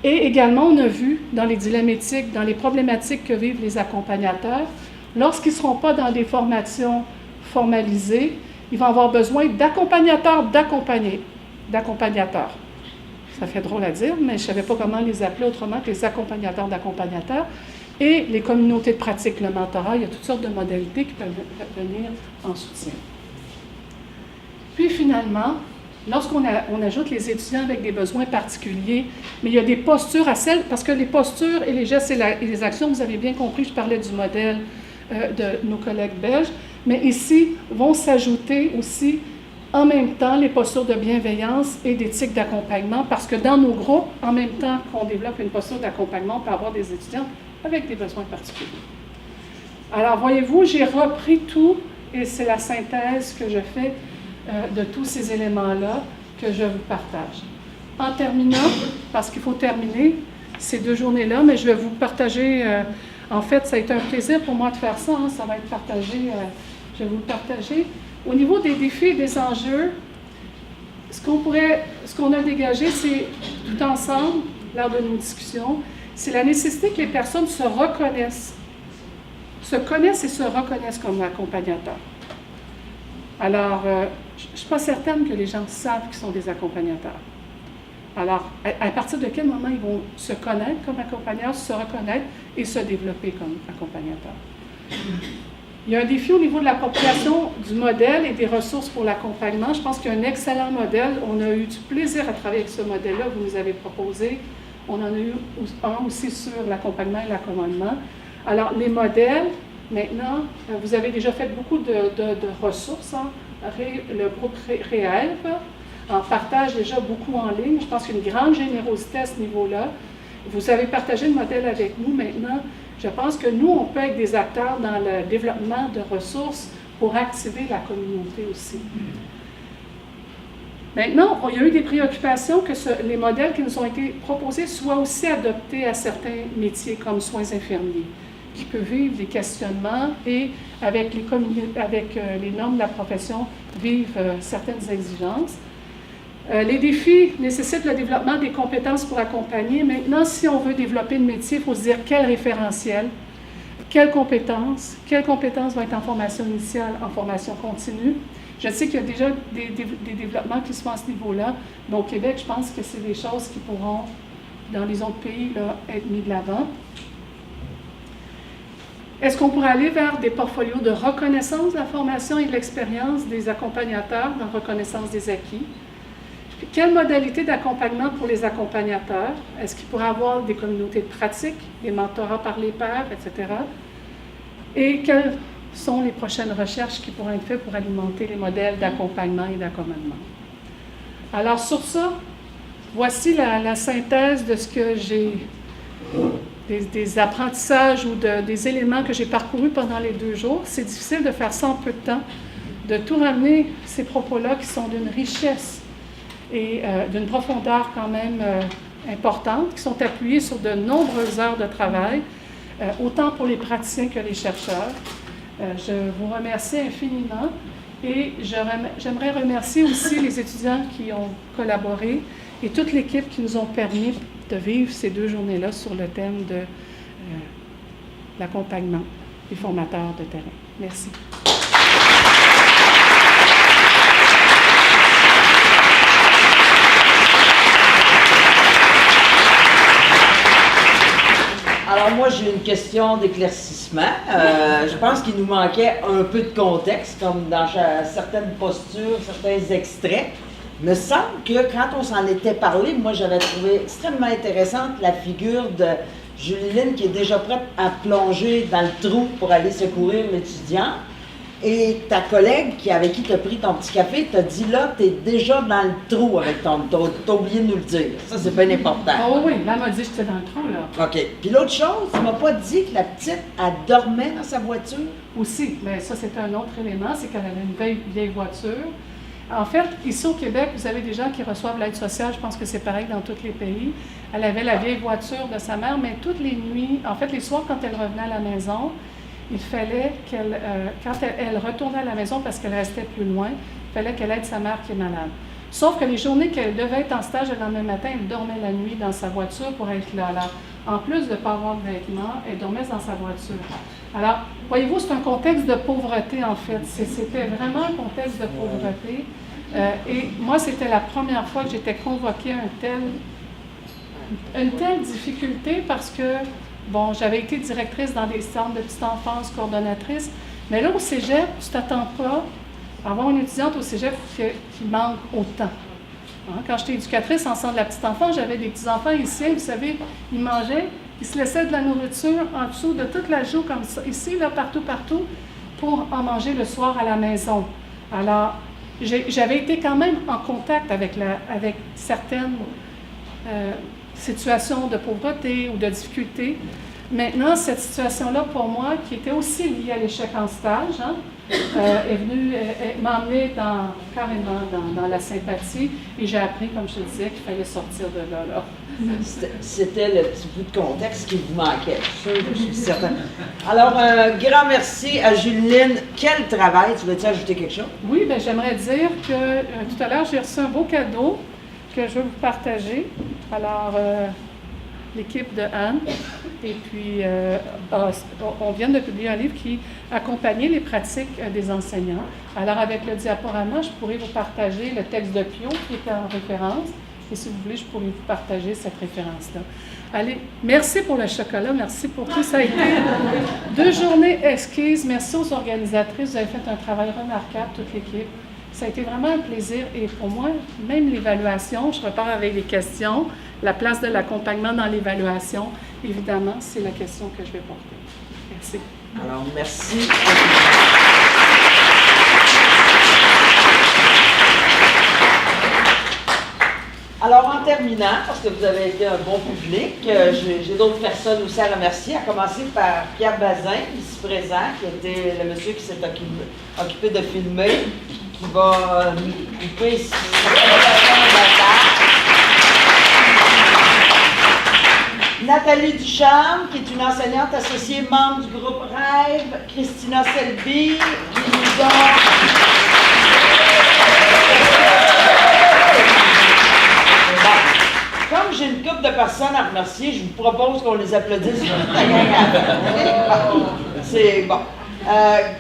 Et également, on a vu dans les dilemmes éthiques, dans les problématiques que vivent les accompagnateurs, lorsqu'ils ne seront pas dans des formations formalisées, ils vont avoir besoin d'accompagnateurs, d'accompagnateurs. Ça fait drôle à dire, mais je ne savais pas comment les appeler autrement que les accompagnateurs d'accompagnateurs. Et les communautés de pratique, le mentorat, il y a toutes sortes de modalités qui peuvent venir en soutien. Puis finalement, lorsqu'on ajoute les étudiants avec des besoins particuliers, mais il y a des postures à celles, parce que les postures et les gestes et les actions, vous avez bien compris, je parlais du modèle de nos collègues belges, mais ici vont s'ajouter aussi en même temps les postures de bienveillance et d'éthique d'accompagnement, parce que dans nos groupes, en même temps qu'on développe une posture d'accompagnement, on peut avoir des étudiants avec des besoins particuliers. Alors, voyez-vous, j'ai repris tout, et c'est la synthèse que je fais de tous ces éléments-là que je vous partage. En terminant, parce qu'il faut terminer ces 2 journées-là, mais je vais vous partager, en fait, ça a été un plaisir pour moi de faire ça, ça va être partagé, je vais vous le partager. Au niveau des défis et des enjeux, ce qu'on a dégagé, c'est tout ensemble, lors de nos discussions, c'est la nécessité que les personnes se connaissent et se reconnaissent comme accompagnateurs. Alors, je ne suis pas certaine que les gens savent qu'ils sont des accompagnateurs. Alors, à partir de quel moment ils vont se connaître comme accompagnateurs, se reconnaître et se développer comme accompagnateurs? Il y a un défi au niveau de l'appropriation du modèle et des ressources pour l'accompagnement. Je pense qu'il y a un excellent modèle. On a eu du plaisir à travailler avec ce modèle-là que vous nous avez proposé. On en a eu un aussi sur l'accompagnement et l'accommodement. Alors, les modèles, maintenant, vous avez déjà fait beaucoup de ressources. Le groupe REALV en partage déjà beaucoup en ligne. Je pense qu'il y a une grande générosité à ce niveau-là. Vous avez partagé le modèle avec nous maintenant. Je pense que nous, on peut être des acteurs dans le développement de ressources pour activer la communauté aussi. Maintenant, il y a eu des préoccupations que les modèles qui nous ont été proposés soient aussi adoptés à certains métiers comme soins infirmiers, qui peuvent vivre des questionnements et avec les normes de la profession vivent certaines exigences. Les défis nécessitent le développement des compétences pour accompagner. Maintenant, si on veut développer le métier, il faut se dire quel référentiel, quelles compétences vont être en formation initiale, en formation continue. Je sais qu'il y a déjà des développements qui se font à ce niveau-là, mais au Québec, je pense que c'est des choses qui pourront, dans les autres pays, là, être mis de l'avant. Est-ce qu'on pourrait aller vers des portfolios de reconnaissance de la formation et de l'expérience des accompagnateurs dans reconnaissance des acquis? Puis, quelle modalité d'accompagnement pour les accompagnateurs? Est-ce qu'il pourrait avoir des communautés de pratique, des mentorats par les pairs, etc.? Et quelles sont les prochaines recherches qui pourraient être faites pour alimenter les modèles d'accompagnement et d'accommodement? Alors, sur ça, voici la synthèse de ce que j'ai, des apprentissages ou des éléments que j'ai parcourus pendant les 2 jours. C'est difficile de faire ça en peu de temps, de tout ramener ces propos-là qui sont d'une richesse et d'une profondeur quand même importante, qui sont appuyés sur de nombreuses heures de travail, autant pour les praticiens que les chercheurs. Je vous remercie infiniment et j'aimerais remercier aussi les étudiants qui ont collaboré et toute l'équipe qui nous ont permis de vivre ces 2 journées-là sur le thème de l'accompagnement des formateurs de terrain. Merci. Alors moi, j'ai une question d'éclaircissement. Je pense qu'il nous manquait un peu de contexte, comme dans certaines postures, certains extraits. Il me semble que quand on s'en était parlé, moi, j'avais trouvé extrêmement intéressante la figure de Julie-Lynne qui est déjà prête à plonger dans le trou pour aller secourir l'étudiant. Et ta collègue avec qui tu as pris ton petit café t'a dit là, tu es déjà dans le trou avec ton. T'as oublié de nous le dire. Ça, c'est bien important. Oh oui, là, elle m'a dit que j'étais dans le trou, là. OK. Puis l'autre chose, tu m'as pas dit que la petite, elle dormait dans sa voiture? Aussi, mais ça, c'était un autre élément, c'est qu'elle avait une vieille voiture. En fait, ici au Québec, vous avez des gens qui reçoivent l'aide sociale, je pense que c'est pareil dans tous les pays. Elle avait la vieille voiture de sa mère, mais toutes les nuits, en fait, les soirs, quand elle revenait à la maison, il fallait qu'elle, quand elle retournait à la maison parce qu'elle restait plus loin, il fallait qu'elle aide sa mère qui est malade. Sauf que les journées qu'elle devait être en stage le lendemain matin, elle dormait la nuit dans sa voiture pour être là. Alors, en plus de ne pas avoir de vêtements, elle dormait dans sa voiture. Alors, voyez-vous, c'est un contexte de pauvreté, en fait. C'était vraiment un contexte de pauvreté. Et moi, c'était la première fois que j'étais convoquée à une telle difficulté parce que, bon, j'avais été directrice dans des centres de petite enfance, coordonnatrice, mais là, au cégep, tu ne t'attends pas à avoir une étudiante au cégep qui manque autant. Hein? Quand j'étais éducatrice en centre de la petite enfance, j'avais des petits-enfants ici, vous savez, ils mangeaient, ils se laissaient de la nourriture en dessous de toute la joue, comme ça, ici, là, partout, pour en manger le soir à la maison. Alors, j'avais été quand même en contact avec certaines situations de pauvreté ou de difficulté. Maintenant, cette situation-là, pour moi, qui était aussi liée à l'échec en stage, hein, est venue m'emmener carrément dans la sympathie et j'ai appris, comme je te disais, qu'il fallait sortir de là. C'était le petit bout de contexte qui vous manquait, je suis certaine. Alors, un grand merci à Julie-Lynne. Quel travail! Tu veux-tu ajouter quelque chose? Oui, bien, j'aimerais dire que tout à l'heure, j'ai reçu un beau cadeau que je veux vous partager. Alors, l'équipe de Anne, et puis on vient de publier un livre qui accompagnait les pratiques des enseignants. Alors, avec le diaporama, je pourrais vous partager le texte de Pio qui était en référence. Et si vous voulez, je pourrais vous partager cette référence-là. Allez, merci pour le chocolat, merci pour tout. Ça a été 2 journées exquises. Merci aux organisatrices, vous avez fait un travail remarquable, toute l'équipe. Ça a été vraiment un plaisir. Et pour moi, même l'évaluation, je repars avec les questions. La place de l'accompagnement dans l'évaluation, évidemment, c'est la question que je vais porter. Merci. Alors, merci. Alors, en terminant, parce que vous avez été un bon public, j'ai d'autres personnes aussi à remercier, à commencer par Pierre Bazin, ici présent, qui était le monsieur qui s'est occupé de filmer, qui va nous couper ici. Nathalie Ducharme, qui est une enseignante associée membre du groupe Rêve, Christina Selby, qui nous ont... Comme j'ai une couple de personnes à remercier, je vous propose qu'on les applaudisse. C'est bon.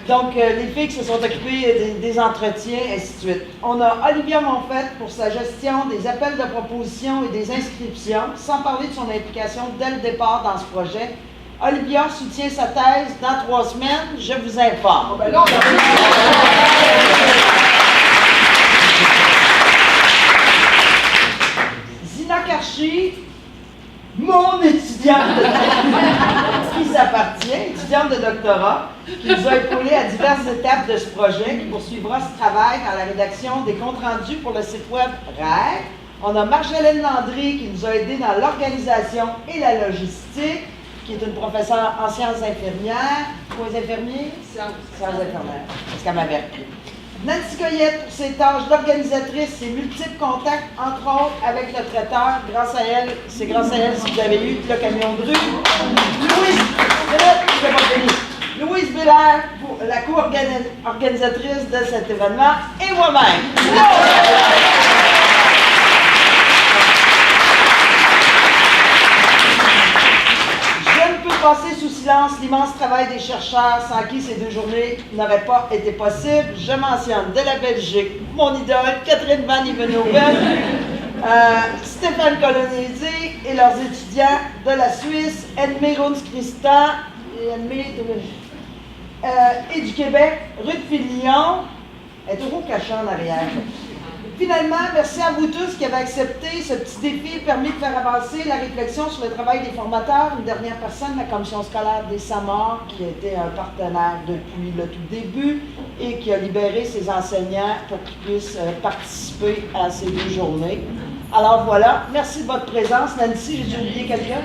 Donc, les filles qui se sont occupées des entretiens, ainsi de suite. On a Olivia Monfette pour sa gestion des appels de proposition et des inscriptions, sans parler de son implication dès le départ dans ce projet. Olivia soutient sa thèse dans 3 semaines, je vous informe. Ben là, Zina Karchi, mon étudiante qui s'appartient, étudiante de doctorat, qui nous a épaulé à diverses étapes de ce projet, qui poursuivra ce travail dans la rédaction des comptes rendus pour le site web RAID. On a Marjolaine Landry qui nous a aidé dans l'organisation et la logistique, qui est une professeure en sciences infirmières. Pour les infirmiers? Sciences infirmières, parce qu'elle m'avait appris. Nancy Coyette pour ses tâches d'organisatrice, ses multiples contacts, entre autres, avec le traiteur. Grâce à elle, c'est grâce à elle si vous avez eu le camion de rue. Louise Bélair pour la co-organisatrice de cet événement et moi-même. Passer sous silence l'immense travail des chercheurs sans qui ces 2 journées n'auraient pas été possibles. Je mentionne de la Belgique, mon idole, Catherine Van Ivenhoven, Stéphane Colonnesi et leurs étudiants de la Suisse, Edmé Runz-Christa et du Québec, Ruth Fillon, elle est toujours cachée en arrière. Finalement, merci à vous tous qui avez accepté ce petit défi permis de faire avancer la réflexion sur le travail des formateurs. Une dernière personne, la commission scolaire des Samars, qui a été un partenaire depuis le tout début et qui a libéré ses enseignants pour qu'ils puissent participer à ces 2 journées. Alors voilà, merci de votre présence. Nancy, j'ai oublié quelqu'un?